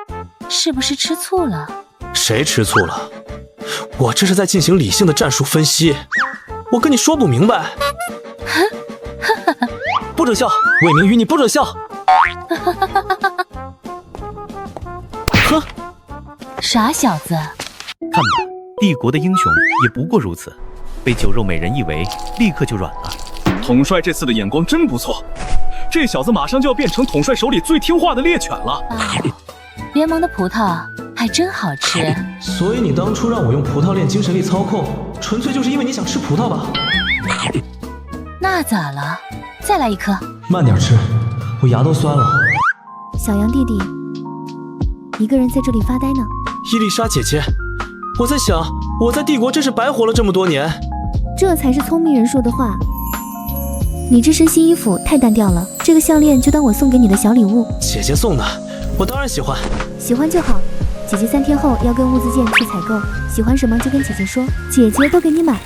是不是吃醋了？谁吃醋了？我这是在进行理性的战术分析。我跟你说不明白。不准笑，魏明宇，你不准笑。哼，傻小子。看吧，帝国的英雄也不过如此，被酒肉美人一围，立刻就软了。统帅这次的眼光真不错，这小子马上就要变成统帅手里最听话的猎犬了。联盟的葡萄还真好吃。所以你当初让我用葡萄练精神力操控，纯粹就是因为你想吃葡萄吧？那咋了？再来一颗。慢点吃，我牙都酸了。小羊弟弟，一个人在这里发呆呢。伊丽莎姐姐，我在想，我在帝国真是白活了这么多年。这才是聪明人说的话。你这身新衣服太单调了，这个项链就当我送给你的小礼物。姐姐送的，我当然喜欢。喜欢就好。姐姐3天后要跟物资店去采购，喜欢什么就跟姐姐说，姐姐都给你买。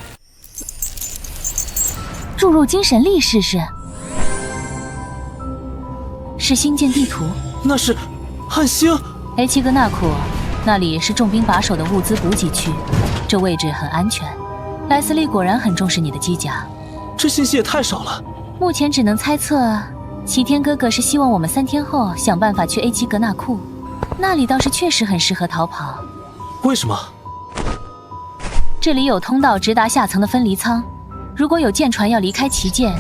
注入精神力试试。是星舰地图。那是汉星。埃奇格纳库，那里是重兵把守的物资补给区，这位置很安全。莱斯利果然很重视你的机甲。这信息也太少了。目前只能猜测，齐天哥哥是希望我们3天后想办法去埃奇格纳库，那里倒是确实很适合逃跑。为什么？这里有通道直达下层的分离舱，如果有舰船要离开旗舰，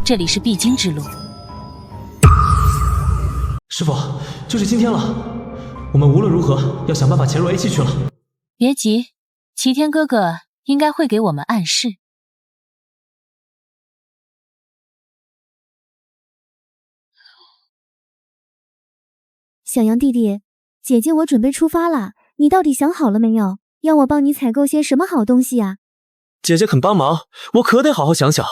这里是必经之路。师傅，就是今天了，我们无论如何要想办法潜入 A 区去了。别急，齐天哥哥应该会给我们暗示。小羊弟弟，姐姐我准备出发了，你到底想好了没有？要我帮你采购些什么好东西呀？姐姐肯帮忙，我可得好好想想。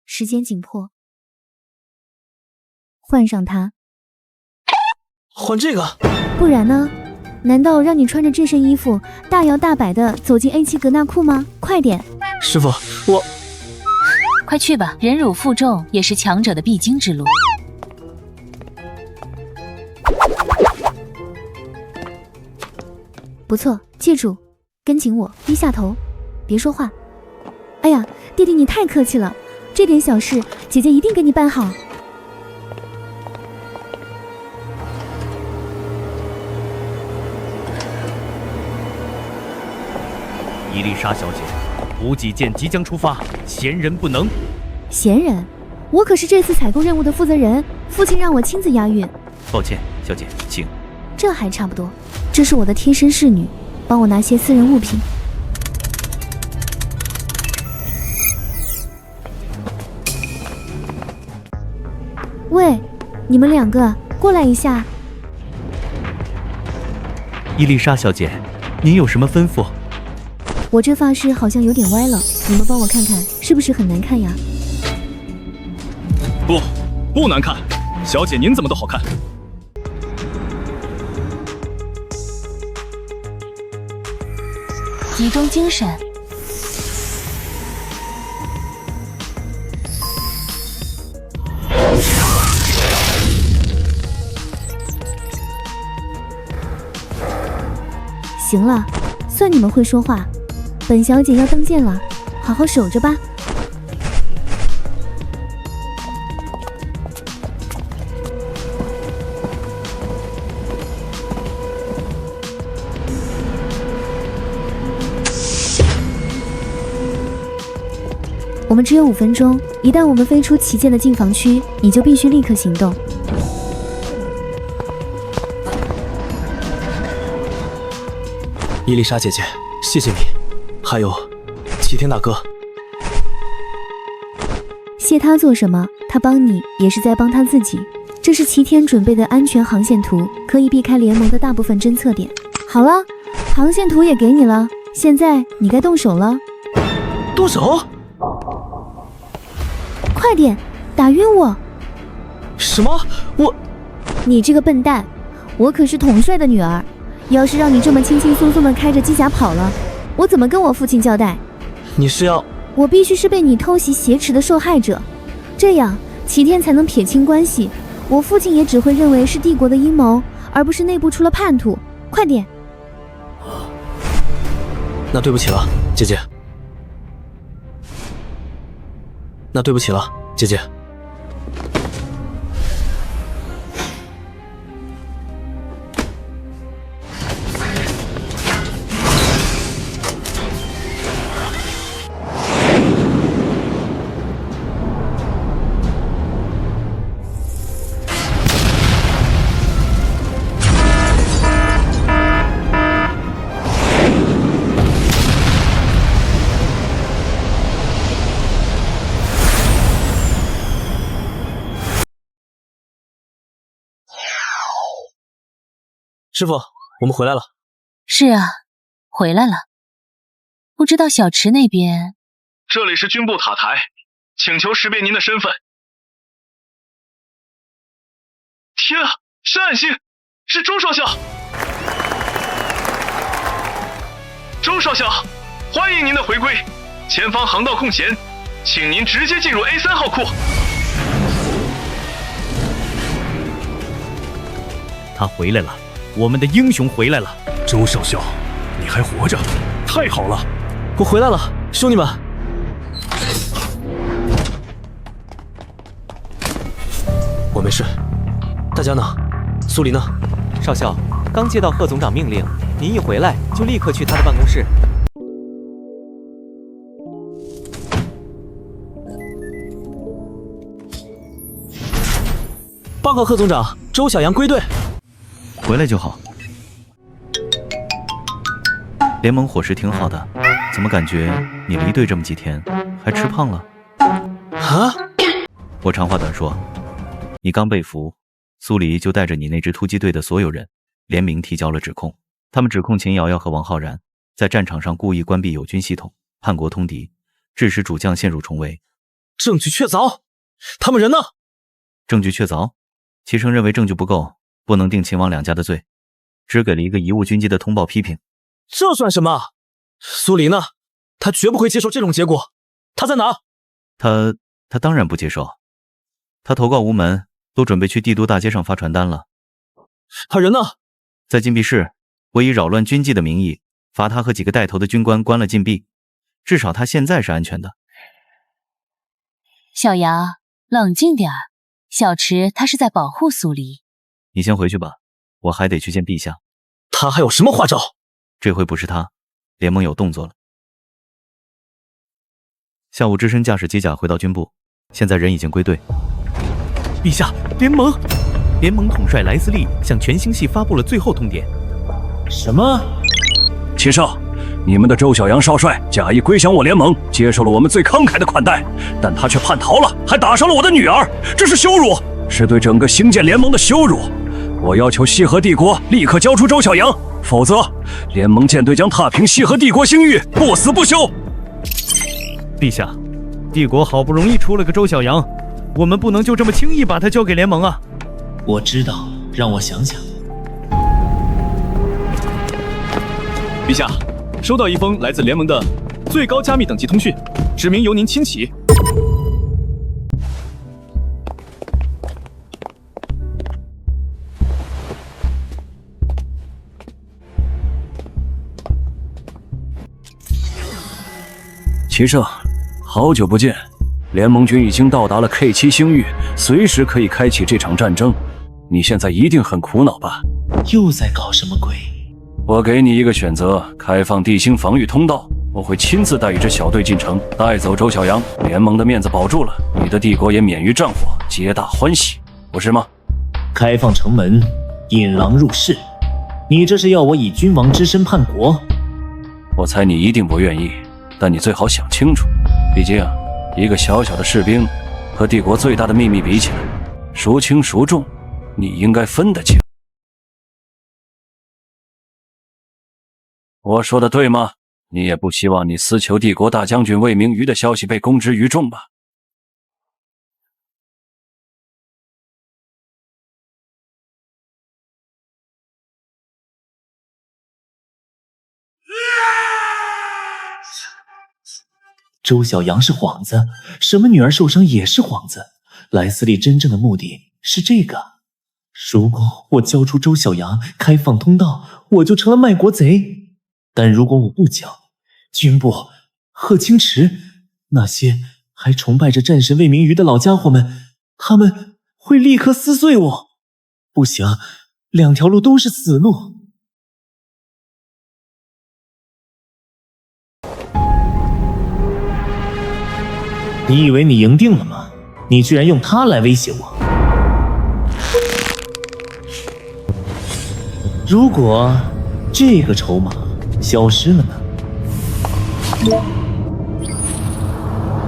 时间紧迫，换上它。换这个？不然呢？难道让你穿着这身衣服大摇大摆地走进 A 奇格纳库吗？快点！师傅，我……快去吧，忍辱负重也是强者的必经之路。不错，记住，跟紧我，低下头，别说话。哎呀，弟弟你太客气了，这点小事姐姐一定给你办好。伊丽莎小姐，补给舰即将出发，闲人不能。闲人？我可是这次采购任务的负责人，父亲让我亲自押运。抱歉，小姐，请。这还差不多，这是我的贴身侍女，帮我拿些私人物品。喂，你们2个过来一下。伊丽莎小姐，您有什么吩咐？我这发饰好像有点歪了，你们帮我看看，是不是很难看呀？不难看，小姐您怎么都好看。集中精神。行了，算你们会说话。本小姐要登舰了，好好守着吧。我们只有5分钟，一旦我们飞出旗舰的进防区，你就必须立刻行动。伊丽莎姐姐，谢谢你，还有齐天大哥。谢他做什么？他帮你也是在帮他自己。这是齐天准备的安全航线图，可以避开联盟的大部分侦测点。好了，航线图也给你了，现在你该动手了。动手？快点，打晕我！什么？你这个笨蛋，我可是统帅的女儿，要是让你这么轻轻松松的开着机甲跑了，我怎么跟我父亲交代？你是要……我必须是被你偷袭挟持的受害者，这样齐天才能撇清关系，我父亲也只会认为是帝国的阴谋，而不是内部出了叛徒。快点！那对不起了，姐姐。那对不起了，姐姐。师傅，我们回来了。是啊，回来了。不知道小池那边……这里是军部塔台，请求识别您的身份。天啊，是暗星，是周少校！周少校，欢迎您的回归。前方航道空闲，请您直接进入 A3号库。他回来了，我们的英雄回来了。周少校，你还活着，太好了！我回来了，兄弟们。我没事，大家呢？苏黎呢？少校，刚接到贺总长命令，您一回来就立刻去他的办公室。报告贺总长，周小阳归队，回来就好。联盟伙食挺好的，怎么感觉你离队这么几天还吃胖了？啊！我长话短说，你刚被俘，苏黎就带着你那支突击队的所有人联名提交了指控。他们指控秦瑶瑶和王浩然在战场上故意关闭友军系统，叛国通敌，致使主将陷入重围。证据确凿，他们人呢？证据确凿，齐生认为证据不够，不能定秦王两家的罪，只给了一个贻误军机的通报批评。这算什么？苏黎呢？他绝不会接受这种结果。他在哪？他当然不接受。他投告无门，都准备去帝都大街上发传单了。他人呢？在禁闭室，我以扰乱军纪的名义罚他和几个带头的军官关了禁闭，至少他现在是安全的。小杨，冷静点儿。小池他是在保护苏黎。你先回去吧，我还得去见陛下。他还有什么花招？这回不是他，联盟有动作了。下午只身驾驶机甲回到军部，现在人已经归队。陛下，联盟统帅莱斯利向全星系发布了最后通牒。什么？秦少，你们的周小阳少帅假意归降我联盟，接受了我们最慷慨的款待，但他却叛逃了，还打伤了我的女儿，这是羞辱，是对整个星舰联盟的羞辱。我要求西河帝国立刻交出周小阳，否则联盟舰队将踏平西河帝国星域，不死不休。陛下，帝国好不容易出了个周小阳，我们不能就这么轻易把他交给联盟啊！我知道，让我想想。陛下，收到一封来自联盟的最高加密等级通讯，指明由您亲启。齐胜，好久不见。联盟军已经到达了 K7 星域，随时可以开启这场战争。你现在一定很苦恼吧？又在搞什么鬼？我给你一个选择，开放地心防御通道，我会亲自带一支小队进城，带走周小阳，联盟的面子保住了，你的帝国也免于战火，皆大欢喜，不是吗？开放城门，引狼入室，你这是要我以君王之身叛国？我猜你一定不愿意，但你最好想清楚，毕竟一个小小的士兵和帝国最大的秘密比起来，孰轻孰重，你应该分得清。我说的对吗？你也不希望你私求帝国大将军魏明瑜的消息被公之于众吧？周小阳是幌子，什么女儿受伤也是幌子。莱斯利真正的目的是这个。如果我交出周小阳，开放通道，我就成了卖国贼。但如果我不交，军部、贺清池那些还崇拜着战神魏明瑜的老家伙们，他们会立刻撕碎我。不行，两条路都是死路。你以为你赢定了吗？你居然用他来威胁我！如果这个筹码消失了呢？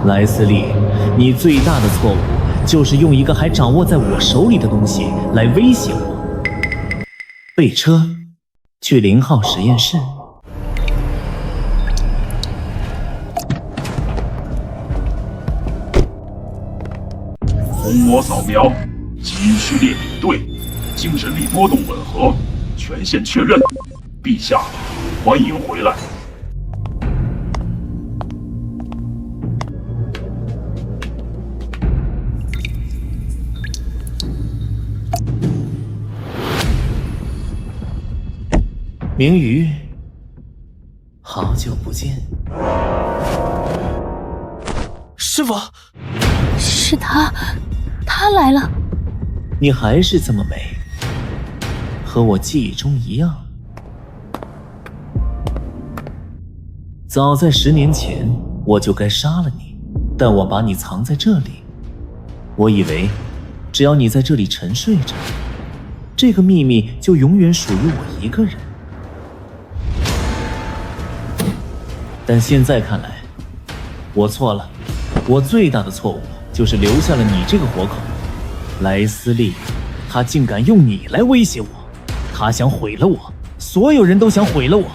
莱斯利，你最大的错误就是用一个还掌握在我手里的东西来威胁我。备车。去0号实验室。虹膜扫描，基因序列比对，精神力波动吻合，权限确认。陛下，欢迎回来。明瑜，好久不见。师傅，是他，他来了。你还是这么美，和我记忆中一样。早在10年前，我就该杀了你，但我把你藏在这里。我以为，只要你在这里沉睡着，这个秘密就永远属于我一个人。但现在看来，我错了。我最大的错误就是留下了你这个活口。莱斯利，他竟敢用你来威胁我，他想毁了我，所有人都想毁了我。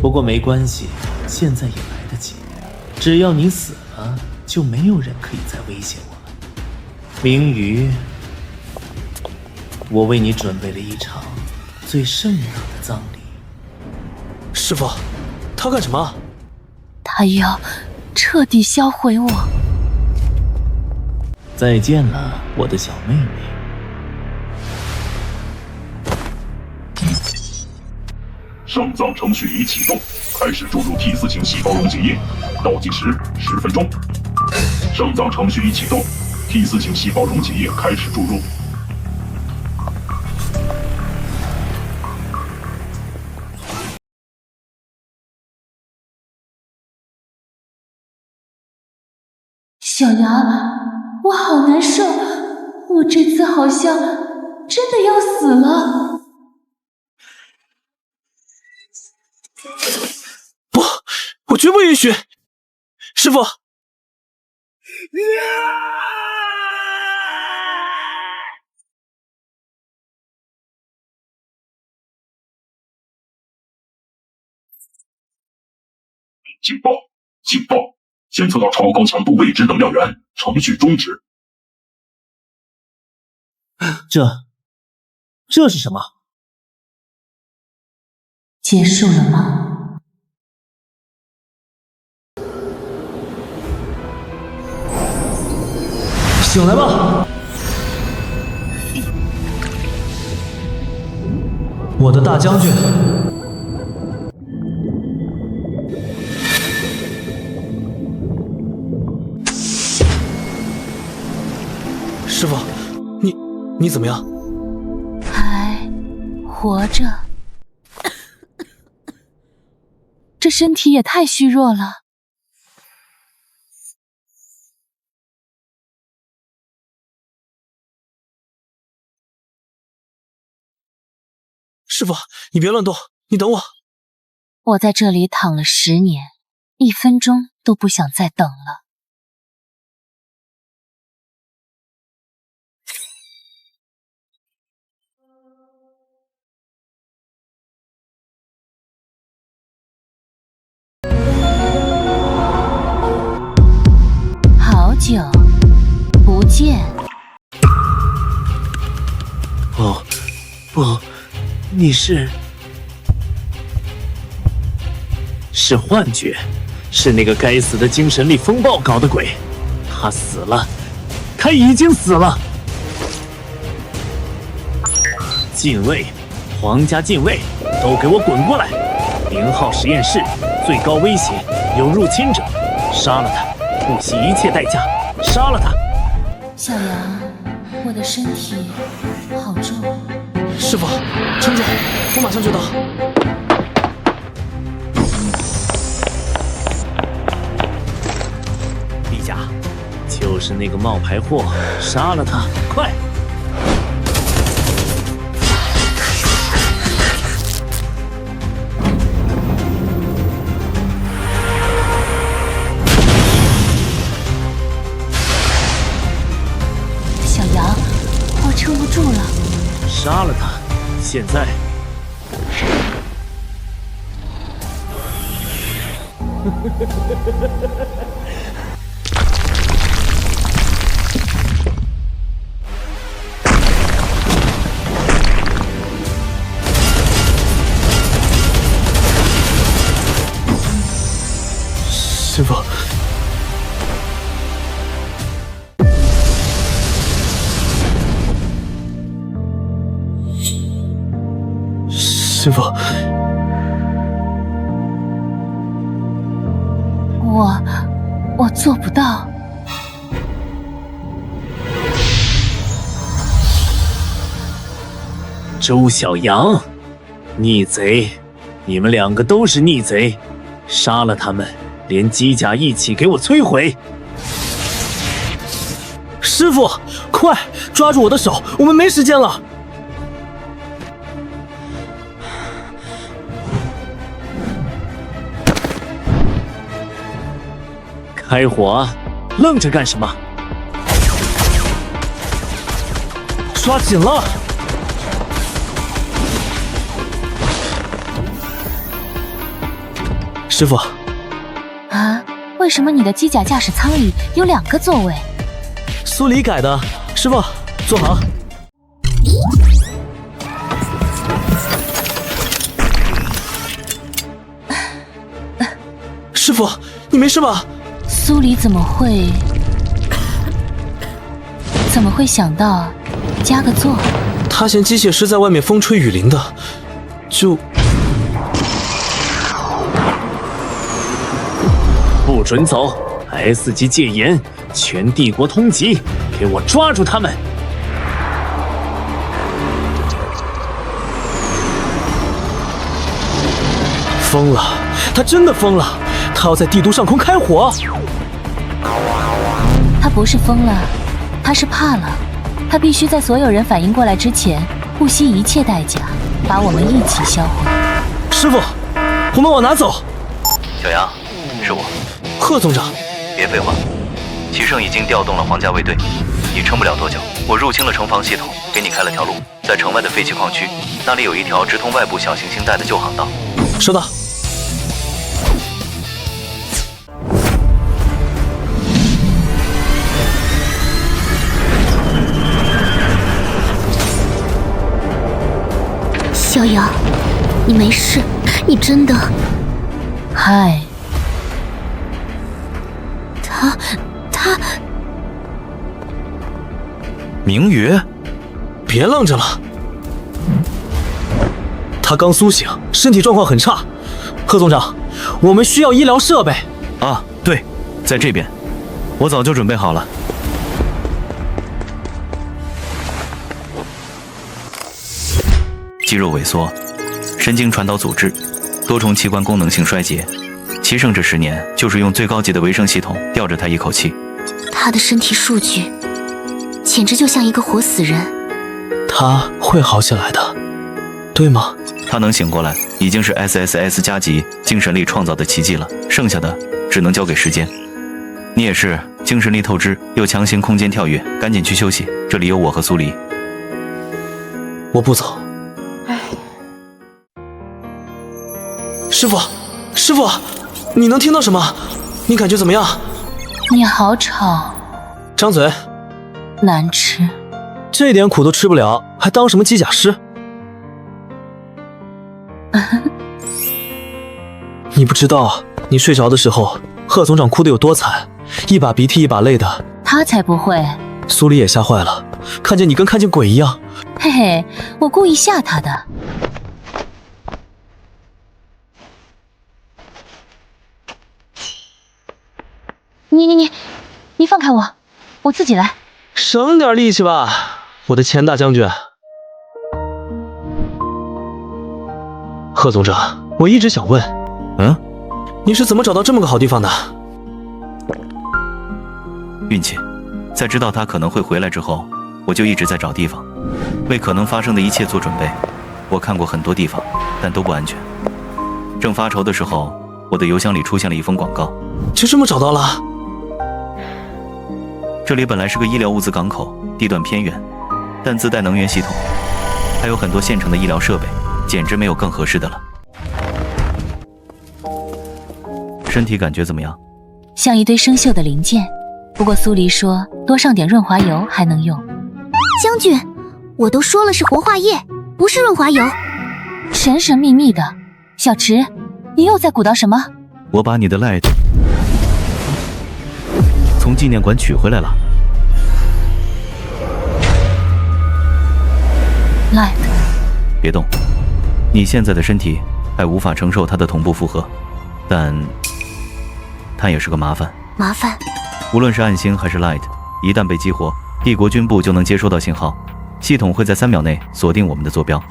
不过没关系，现在也来得及，只要你死了，就没有人可以再威胁我了。明瑜，我为你准备了一场最盛大的葬礼。师傅，他干什么？他要彻底销毁我。再见了，我的小妹妹。上葬程序已启动，开始注入 T4型细胞溶解液，倒计时10分钟。上葬程序已启动 ，T4型细胞溶解液开始注入。小杨，我好难受，我这次好像真的要死了。不，我绝不允许！师傅，警报！警报！监测到超高强度未知能量源，程序终止。这是什么？结束了吗？醒来吧，我的大将军。师傅，你怎么样？还活着。这身体也太虚弱了。师傅，你别乱动，你等我。我在这里躺了10年，1分钟都不想再等了。好久不见。不，你是幻觉，是那个该死的精神力风暴搞的鬼。他死了，他已经死了。禁卫，皇家禁卫，都给我滚过来！0号实验室，最高威胁，有入侵者，杀了他！不惜一切代价，杀了他！小杨，我的身体好重。师傅，撑住，我马上就到。陛下，就是那个冒牌货，杀了他！快！撑不住了，杀了他！现在师傅，师傅，我做不到。周小阳，逆贼！你们两个都是逆贼，杀了他们，连机甲一起给我摧毁！师傅，快抓住我的手，我们没时间了！开火啊！愣着干什么？抓紧了！师傅，啊，为什么你的机甲驾驶舱里有2个座位？苏黎改的。师傅，坐好。师傅，你没事吧？苏黎怎么会想到加个座？他嫌机械师在外面风吹雨淋的，就不准走 ！S 级戒严，全帝国通缉，给我抓住他们！疯了，他真的疯了！他要在帝都上空开火！他不是疯了，他是怕了。他必须在所有人反应过来之前，不惜一切代价把我们一起销毁。师傅，我们往哪走？小杨，是我。贺总长，别废话，齐胜已经调动了皇家卫队，你撑不了多久。我入侵了城防系统，给你开了条路，在城外的废弃矿区，那里有一条直通外部小行星带的旧航道。收到。小杨，你没事？你真的？嗨。他，明月，别愣着了。他刚苏醒，身体状况很差。贺总长，我们需要医疗设备。啊，对，在这边，我早就准备好了。肌肉萎缩，神经传导阻滞，多重器官功能性衰竭。齐胜这10年就是用最高级的维生系统吊着他一口气。他的身体数据简直就像一个活死人。他会好起来的，对吗？他能醒过来，已经是 SSS 加级精神力创造的奇迹了，剩下的只能交给时间。你也是精神力透支又强行空间跳跃，赶紧去休息，这里有我和苏黎。我不走。师傅，师傅，你能听到什么？你感觉怎么样？你好吵。张嘴。难吃。这点苦都吃不了，还当什么机甲师？你不知道，你睡着的时候，贺总长哭得有多惨，一把鼻涕一把泪的。他才不会。苏黎也吓坏了，看见你跟看见鬼一样。嘿嘿，我故意吓他的。你放开我，我自己来。省点力气吧，我的钱大将军。贺总长，我一直想问，你是怎么找到这么个好地方的？运气，在知道他可能会回来之后，我就一直在找地方，为可能发生的一切做准备。我看过很多地方，但都不安全。正发愁的时候，我的邮箱里出现了一封广告。就这么找到了？这里本来是个医疗物资港口，地段偏远，但自带能源系统，还有很多现成的医疗设备，简直没有更合适的了。身体感觉怎么样？像一堆生锈的零件。不过苏黎说多上点润滑油还能用。将军，我都说了是活化液，不是润滑油。神神秘秘的，小池，你又在鼓捣什么？我把你的 Light 从纪念馆取回来了。Light， 别动，你现在的身体还无法承受它的同步负荷，但它也是个麻烦。麻烦？无论是暗星还是 Light， 一旦被激活，帝国军部就能接收到信号，系统会在3秒内锁定我们的坐标。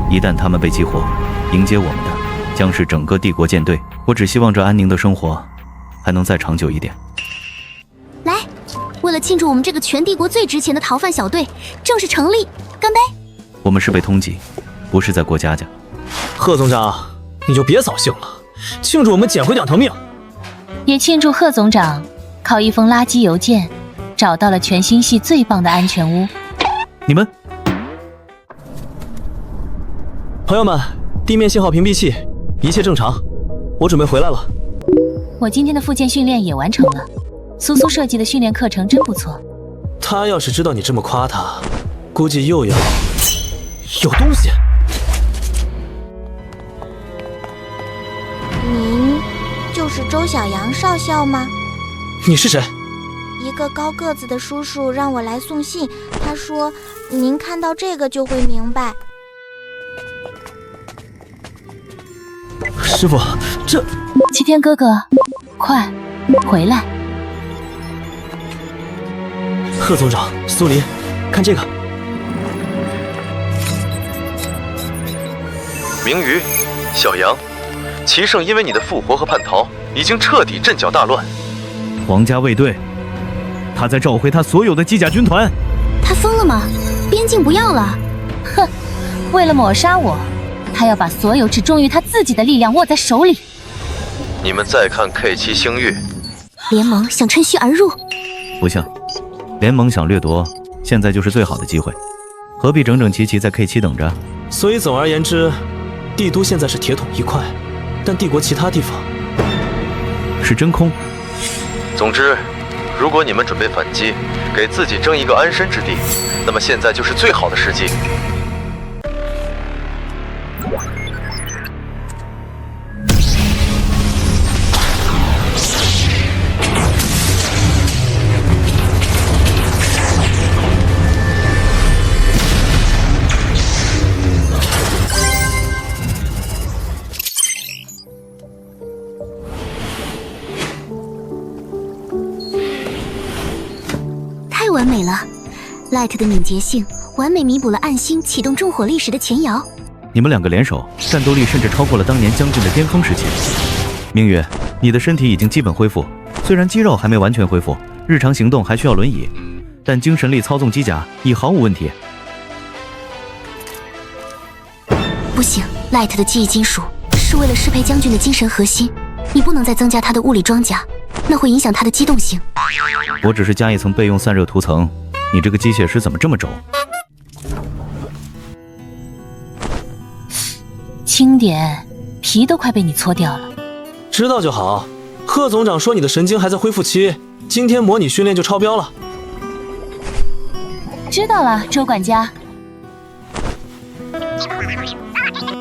一旦他们被激活，迎接我们的将是整个帝国舰队。我只希望这安宁的生活还能再长久一点。来，为了庆祝我们这个全帝国最值钱的逃犯小队正式成立，干杯！我们是被通缉，不是在过家家。贺总长，你就别扫兴了，庆祝我们捡回2条命，也庆祝贺总长靠一封垃圾邮件找到了全星系最棒的安全屋。你们，朋友们，地面信号屏蔽器一切正常，我准备回来了。我今天的复健训练也完成了，苏苏设计的训练课程真不错。他要是知道你这么夸他，估计又要有东西。您就是周小阳少校吗？你是谁？一个高个子的叔叔让我来送信，他说您看到这个就会明白。师傅，这齐天哥哥，快回来！贺总长，苏黎，看这个。明瑜，小杨，齐胜因为你的复活和叛逃，已经彻底阵脚大乱。皇家卫队，他在召回他所有的机甲军团。他疯了吗？边境不要了？哼，为了抹杀我，他要把所有只忠于他自己的力量握在手里。你们再看 K7 星域，联盟想趁虚而入。不像，联盟想掠夺，现在就是最好的机会，何必整整齐齐在 K7 等着？所以总而言之，帝都现在是铁桶一块，但帝国其他地方是真空。总之，如果你们准备反击，给自己争一个安身之地，那么现在就是最好的时机。完美了 ，Light 的敏捷性完美弥补了暗星启动重火力时的前摇。你们2个联手，战斗力甚至超过了当年将军的巅峰时期。明月，你的身体已经基本恢复，虽然肌肉还没完全恢复，日常行动还需要轮椅，但精神力操纵机甲已毫无问题。不行 ，Light 的记忆金属是为了适配将军的精神核心，你不能再增加他的物理装甲，那会影响他的机动性。我只是加一层备用散热涂层，你这个机械师怎么这么轴？轻点，皮都快被你搓掉了。知道就好。贺总长说你的神经还在恢复期，今天模拟训练就超标了。知道了，周管家。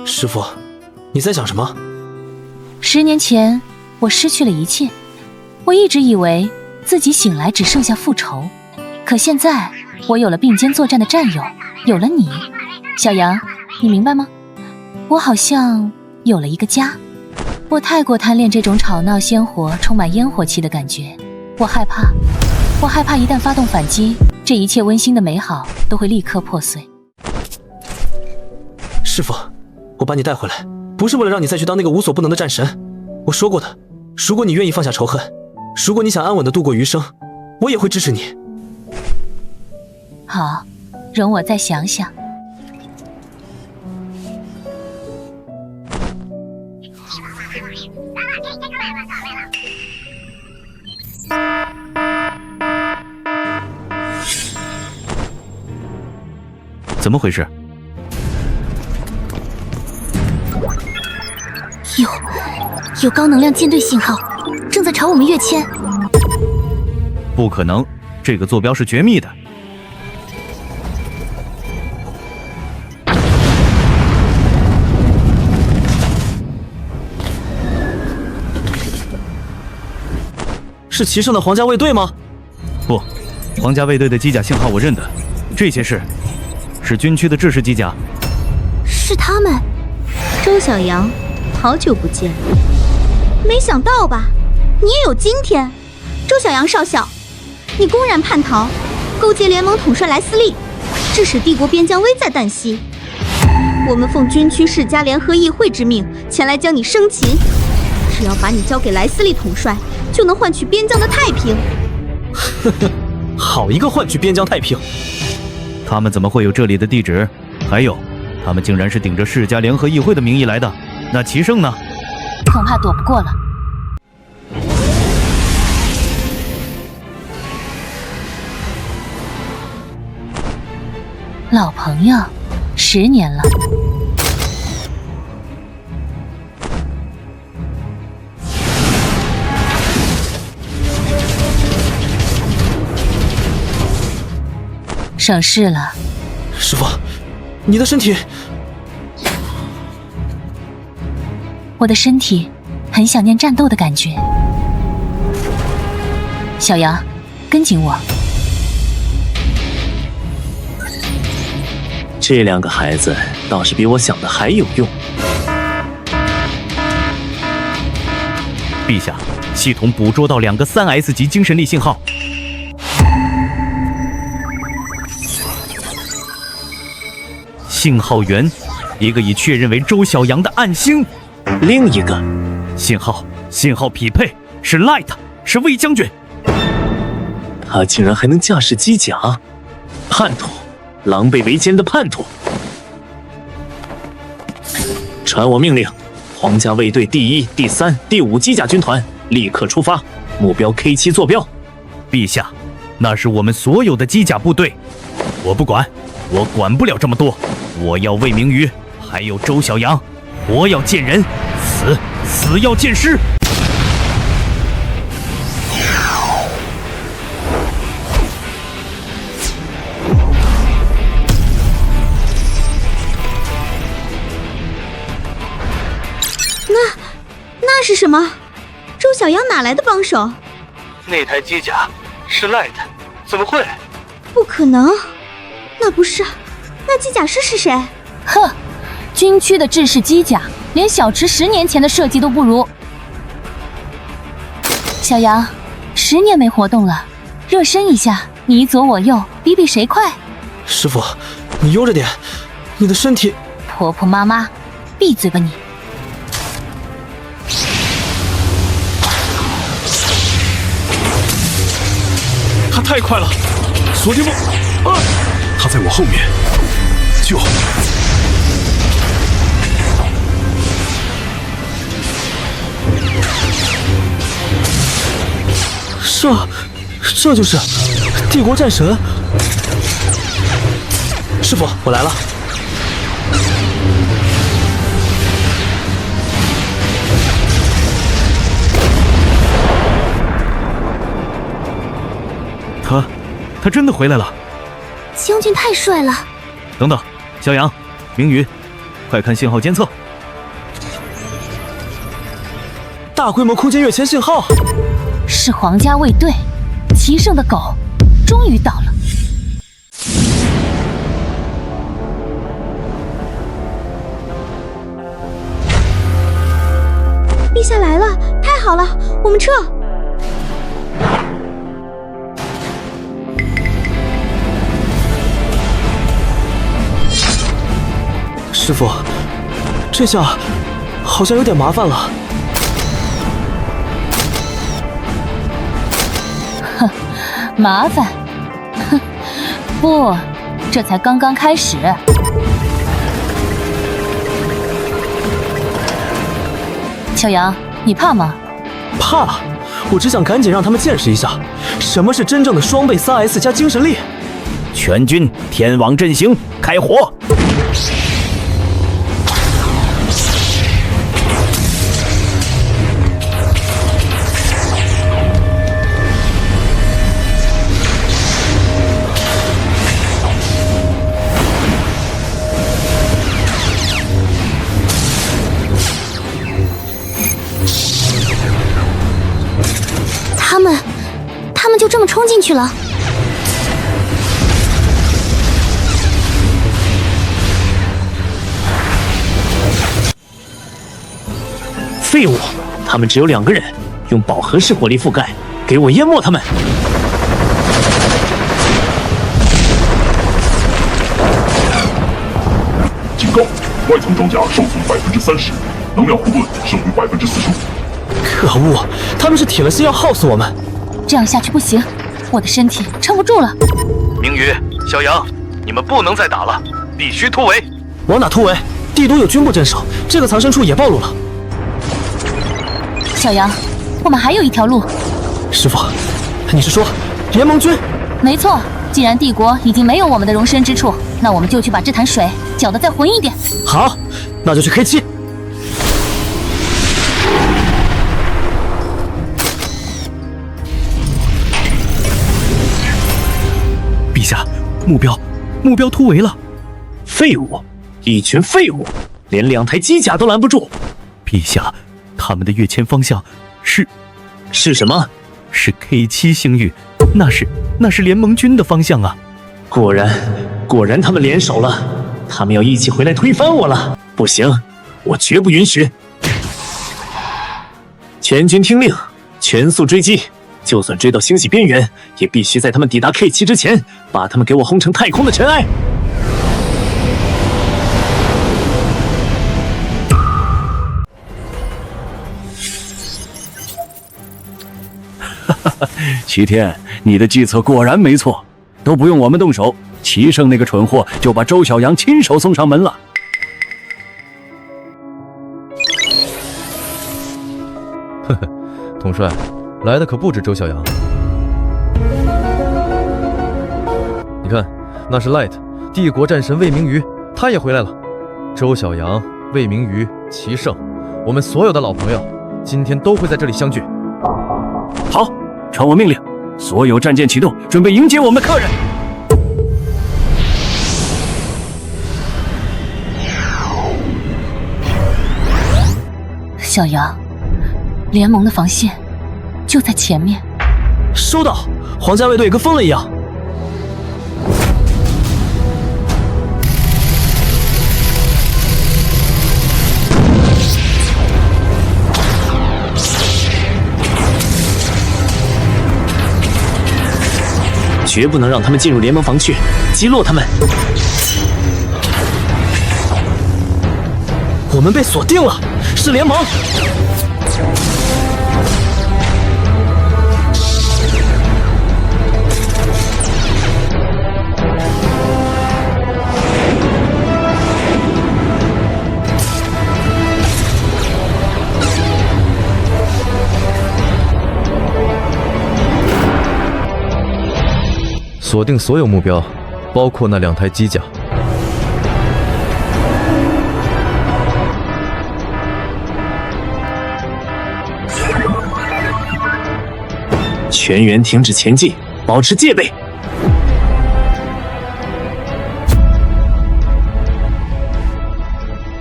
师傅，你在想什么？10年前，我失去了一切，我一直以为自己醒来只剩下复仇，可现在我有了并肩作战的战友，有了你，小杨，你明白吗？我好像有了一个家。我太过贪恋这种吵闹鲜活、充满烟火气的感觉，我害怕一旦发动反击，这一切温馨的美好都会立刻破碎。师傅，我把你带回来，不是为了让你再去当那个无所不能的战神。我说过的，如果你愿意放下仇恨，如果你想安稳地度过余生，我也会支持你。好，容我再想想。怎么回事？有高能量舰队信号，正在朝我们跃迁。不可能，这个坐标是绝密的。是齐胜的皇家卫队吗？不，皇家卫队的机甲信号我认得，这些是军区的制式机甲。是他们。周小阳，好久不见，没想到吧？你也有今天。周小阳少校，你公然叛逃，勾结联盟统帅莱斯利，致使帝国边疆危在旦夕。我们奉军区世家联合议会之命前来将你生擒，只要把你交给莱斯利统帅，就能换取边疆的太平。呵呵，好一个换取边疆太平！他们怎么会有这里的地址？还有，他们竟然是顶着世家联合议会的名义来的。那齐胜呢？恐怕躲不过了。老朋友，10年了。省事了。师父，你的身体……我的身体很想念战斗的感觉。小杨，跟紧我。这2个孩子倒是比我想的还有用。陛下，系统捕捉到2个3S 级精神力信号。信号源，一个已确认为周小阳的暗星，另一个信号匹配是 Light， 是魏将军。他竟然还能驾驶机甲，叛徒，狼狈为奸的叛徒！传我命令，皇家卫队第1、第3、第5机甲军团立刻出发，目标 K7 坐标。陛下，那是我们所有的机甲部队，我不管，我管不了这么多。我要魏明宇，还有周小阳，活要见人，死要见尸。那是什么？周小阳哪来的帮手？那台机甲是 Light， 怎么会？不可能，那不是。那机甲师是谁？哼，军区的制式机甲连小池10年前的设计都不如。小杨，10年没活动了，热身一下，你左我右，比比谁快。师父，你悠着点，你的身体……婆婆妈妈，闭嘴吧你！他太快了，锁定我！啊！他在我后面，救！这就是帝国战神！师父，我来了。他真的回来了！将军太帅了！等等，小杨、明宇，快看信号监测！大规模空间跃迁信号！是皇家卫队，齐胜的狗终于到了。陛下来了，太好了，我们撤！师父，这下好像有点麻烦了。哼，麻烦？哼，不，这才刚刚开始。小杨，你怕吗？怕，我只想赶紧让他们见识一下，什么是真正的双倍3S 加精神力。全军天网阵型，开火！他们就这么冲进去了。废物！他们只有2个人，用饱和式火力覆盖，给我淹没他们！警告！外层装甲受损30%，能量护盾剩余45%。可恶，他们是铁了心要耗死我们！这样下去不行，我的身体撑不住了。明宇、小杨，你们不能再打了，必须突围！往哪突围？帝都有军部镇守，这个藏身处也暴露了。小杨，我们还有一条路。师傅，你是说联盟军？没错，既然帝国已经没有我们的容身之处，那我们就去把这潭水搅得再浑一点。好，那就去 K7。陛下，目标突围了！废物，一群废物，连2台机甲都拦不住！陛下，他们的跃迁方向是什么？是 K7星域，那是联盟军的方向啊！果然他们联手了，他们要一起回来推翻我了！不行，我绝不允许！全军听令，全速追击！就算追到星系边缘，也必须在他们抵达 K7之前，把他们给我轰成太空的尘埃！齐天，你的计策果然没错，都不用我们动手，齐胜那个蠢货就把周小阳亲手送上门了。呵呵，统帅，来的可不止周小阳。你看，那是 Light， 帝国战神魏明瑜，他也回来了。周小阳、魏明瑜、齐胜，我们所有的老朋友，今天都会在这里相聚。好，传我命令，所有战舰启动，准备迎接我们的客人。小杨，联盟的防线就在前面。收到，皇家卫队跟疯了一样。绝不能让他们进入联盟防区，击落他们！我们被锁定了，是联盟！锁定所有目标，包括那2台机甲。全员停止前进，保持戒备。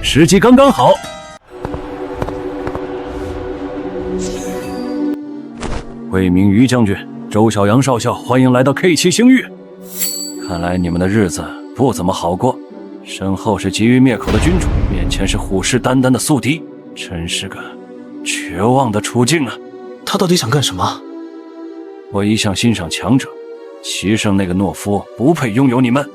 时机刚刚好。魏明瑜将军，周小阳少校，欢迎来到 K7星域。看来你们的日子不怎么好过，身后是急于灭口的君主，面前是虎视眈眈的宿敌，真是个绝望的处境啊！他到底想干什么？我一向欣赏强者，齐胜那个懦夫不配拥有你们。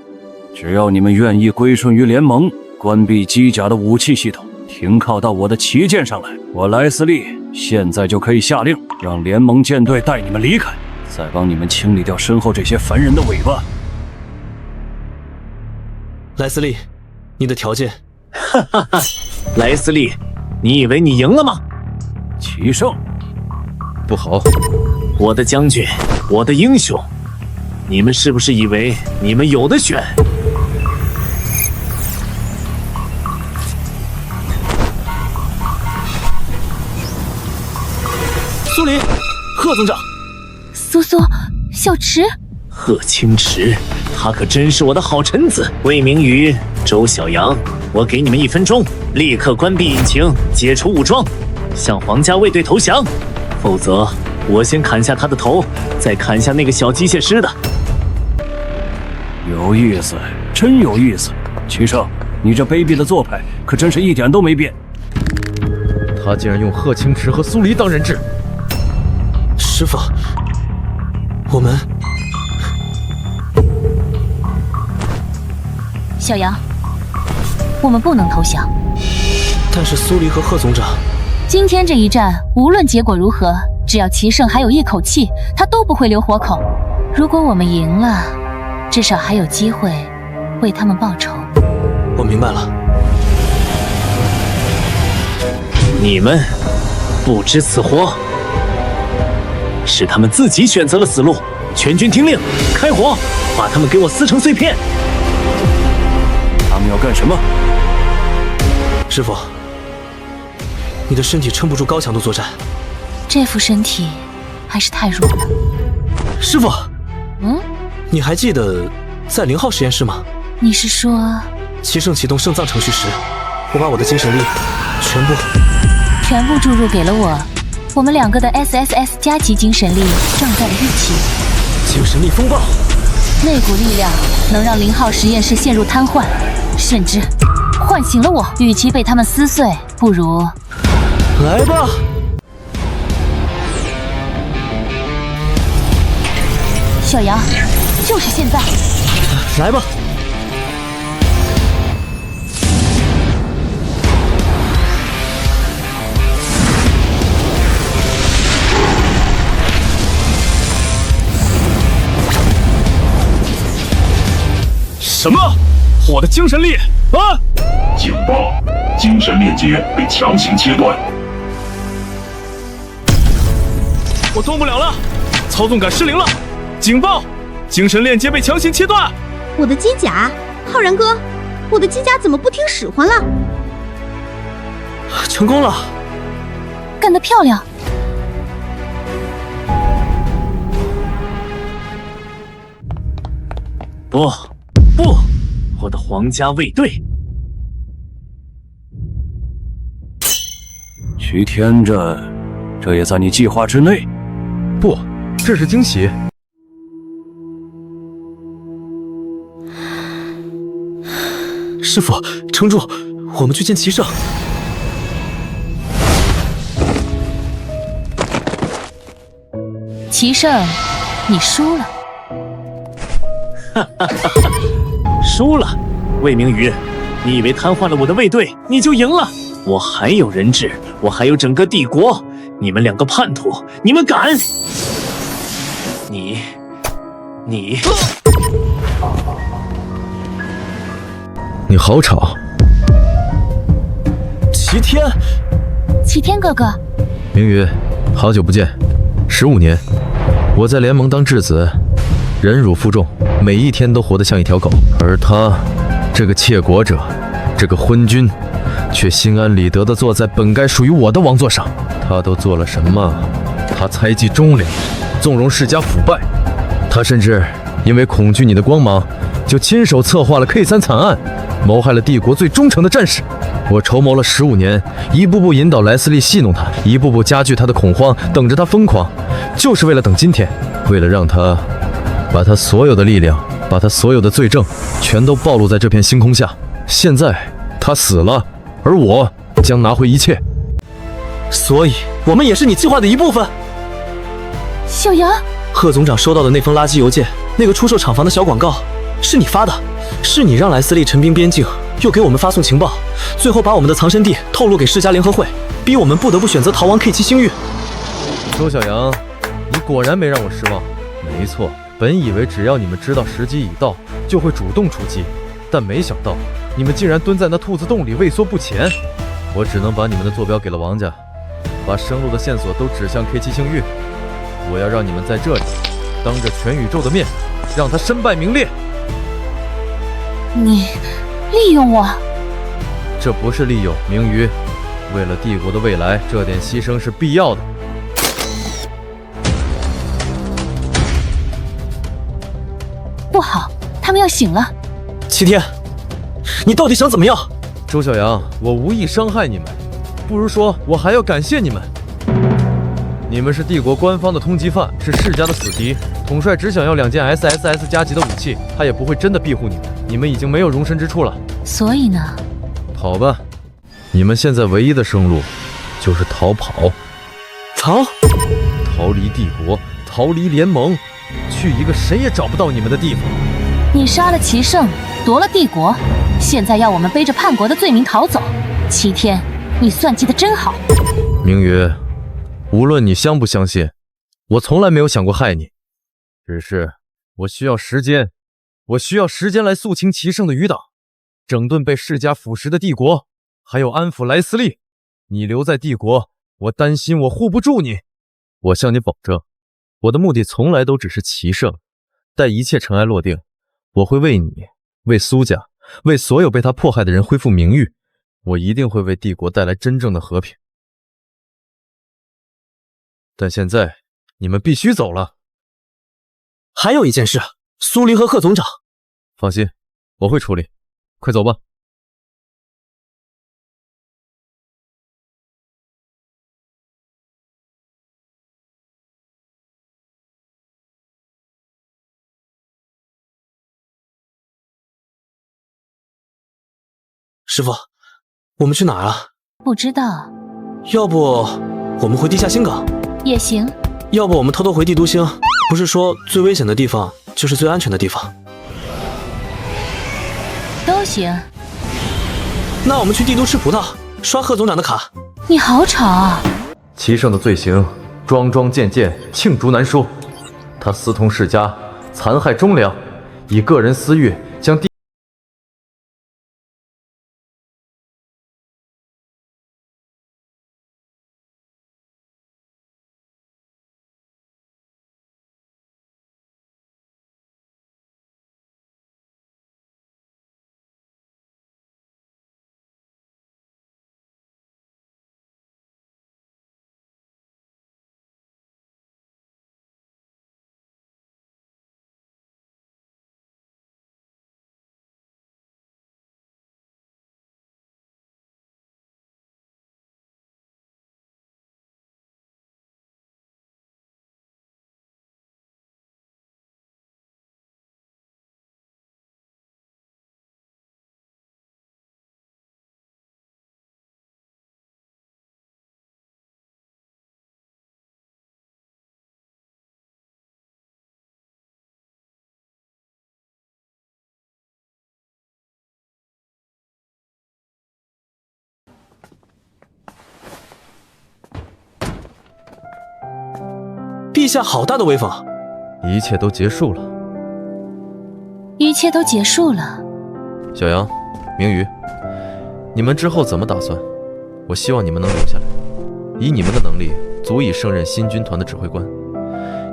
只要你们愿意归顺于联盟，关闭机甲的武器系统，停靠到我的旗舰上来，我莱斯利现在就可以下令，让联盟舰队带你们离开，再帮你们清理掉身后这些烦人的尾巴。莱斯利，你的条件？哈哈哈，莱斯利，你以为你赢了吗？齐胜，不好！我的将军，我的英雄，你们是不是以为你们有的选？苏黎，贺总长，苏苏，小池，贺清池，他可真是我的好臣子。魏明宇、周小阳，我给你们1分钟，立刻关闭引擎，解除武装，向皇家卫队投降，否则我先砍下他的头，再砍下那个小机械师的。有意思，真有意思。齐胜，你这卑鄙的做派可真是一点都没变。他竟然用贺清池和苏黎当人质。师傅，我们……小杨，我们不能投降。但是苏黎和贺总长，今天这一战，无论结果如何，只要齐胜还有一口气，他都不会留活口。如果我们赢了，至少还有机会为他们报仇。我明白了。你们不知死活，是他们自己选择了死路。全军听令，开火，把他们给我撕成碎片。他们要干什么？师傅，你的身体撑不住高强度作战。这副身体还是太弱了。师傅，你还记得在0号实验室吗？你是说齐胜启动圣藏程序时，我把我的精神力全部注入给了我们两个的 SSS 加级精神力撞在了一起。精神力风暴，那股力量能让0号实验室陷入瘫痪，甚至唤醒了我。与其被他们撕碎，不如来吧。小杨，就是现在！来吧！什么？我的精神力啊！警报！精神链接被强行切断。我动不了了，操纵感失灵了。警报！精神链接被强行切断。我的机甲，浩然哥，我的机甲怎么不听使唤了？成功了！干得漂亮！不，我的皇家卫队！徐天这也在你计划之内？不，这是惊喜。师傅，撑住，我们去见齐胜。齐胜，你输了。输了，魏明宇，你以为瘫痪了我的卫队你就赢了？我还有人质，我还有整个帝国，你们两个叛徒，你们敢？你，你好吵！齐天，齐天哥哥，明宇，好久不见，15年，我在联盟当质子，忍辱负重，每一天都活得像一条狗，而他，这个窃国者，这个昏君，却心安理得地坐在本该属于我的王座上。他都做了什么？他猜忌忠良，纵容世家腐败，他甚至因为恐惧你的光芒，就亲手策划了 K3 惨案，谋害了帝国最忠诚的战士。我筹谋了15年，一步步引导莱斯利戏弄他，一步步加剧他的恐慌，等着他疯狂，就是为了等今天，为了让他把他所有的力量，把他所有的罪证，全都暴露在这片星空下。现在他死了，而我将拿回一切。所以，我们也是你计划的一部分。小杨，贺总长收到的那封垃圾邮件，那个出售厂房的小广告，是你发的，是你让莱斯利陈兵边境，又给我们发送情报，最后把我们的藏身地透露给世家联合会，逼我们不得不选择逃亡 K7 星域。周小阳，你果然没让我失望。没错，本以为只要你们知道时机已到，就会主动出击，但没想到你们竟然蹲在那兔子洞里畏缩不前。我只能把你们的坐标给了王家，把生路的线索都指向 K7 星域。我要让你们在这里，当着全宇宙的面，让他身败名裂。你利用我？这不是利用，明瑜。为了帝国的未来，这点牺牲是必要的。不好，他们要醒了。齐天，你到底想怎么样？周小阳，我无意伤害你们，不如说我还要感谢你们。你们是帝国官方的通缉犯，是世家的死敌。统帅只想要2件 SSS 加级的武器，他也不会真的庇护你们。你们已经没有容身之处了。所以呢？跑吧！你们现在唯一的生路就是逃跑。逃离帝国，逃离联盟，去一个谁也找不到你们的地方。你杀了齐胜，夺了帝国，现在要我们背着叛国的罪名逃走。齐天，你算计得真好。明宇，无论你相不相信，我从来没有想过害你，只是我需要时间，来肃清齐胜的余党，整顿被世家腐蚀的帝国，还有安抚莱斯利。你留在帝国，我担心我护不住你。我向你保证，我的目的从来都只是齐胜。待一切尘埃落定，我会为你，为苏家，为所有被他迫害的人恢复名誉。我一定会为帝国带来真正的和平。但现在你们必须走了。还有一件事，苏黎和贺总长。放心，我会处理。快走吧。师傅，我们去哪儿啊？不知道。要不我们回地下星港也行。要不我们偷偷回帝都星？不是说最危险的地方就是最安全的地方？都行。那我们去帝都吃葡萄，刷贺总长的卡。你好吵啊！齐胜的罪行桩桩件件，罄竹难书。他私通世家，残害忠良，以个人私欲将帝陛下好大的威风！一切都结束了。一切都结束了。小杨、明宇，你们之后怎么打算？我希望你们能留下来，以你们的能力，足以胜任新军团的指挥官。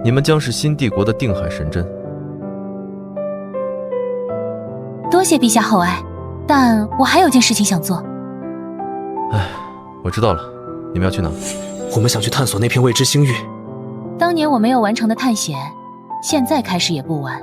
你们将是新帝国的定海神针。多谢陛下厚爱，但我还有件事情想做。唉，我知道了，你们要去哪？我们想去探索那片未知星域。当年我没有完成的探险，现在开始也不晚。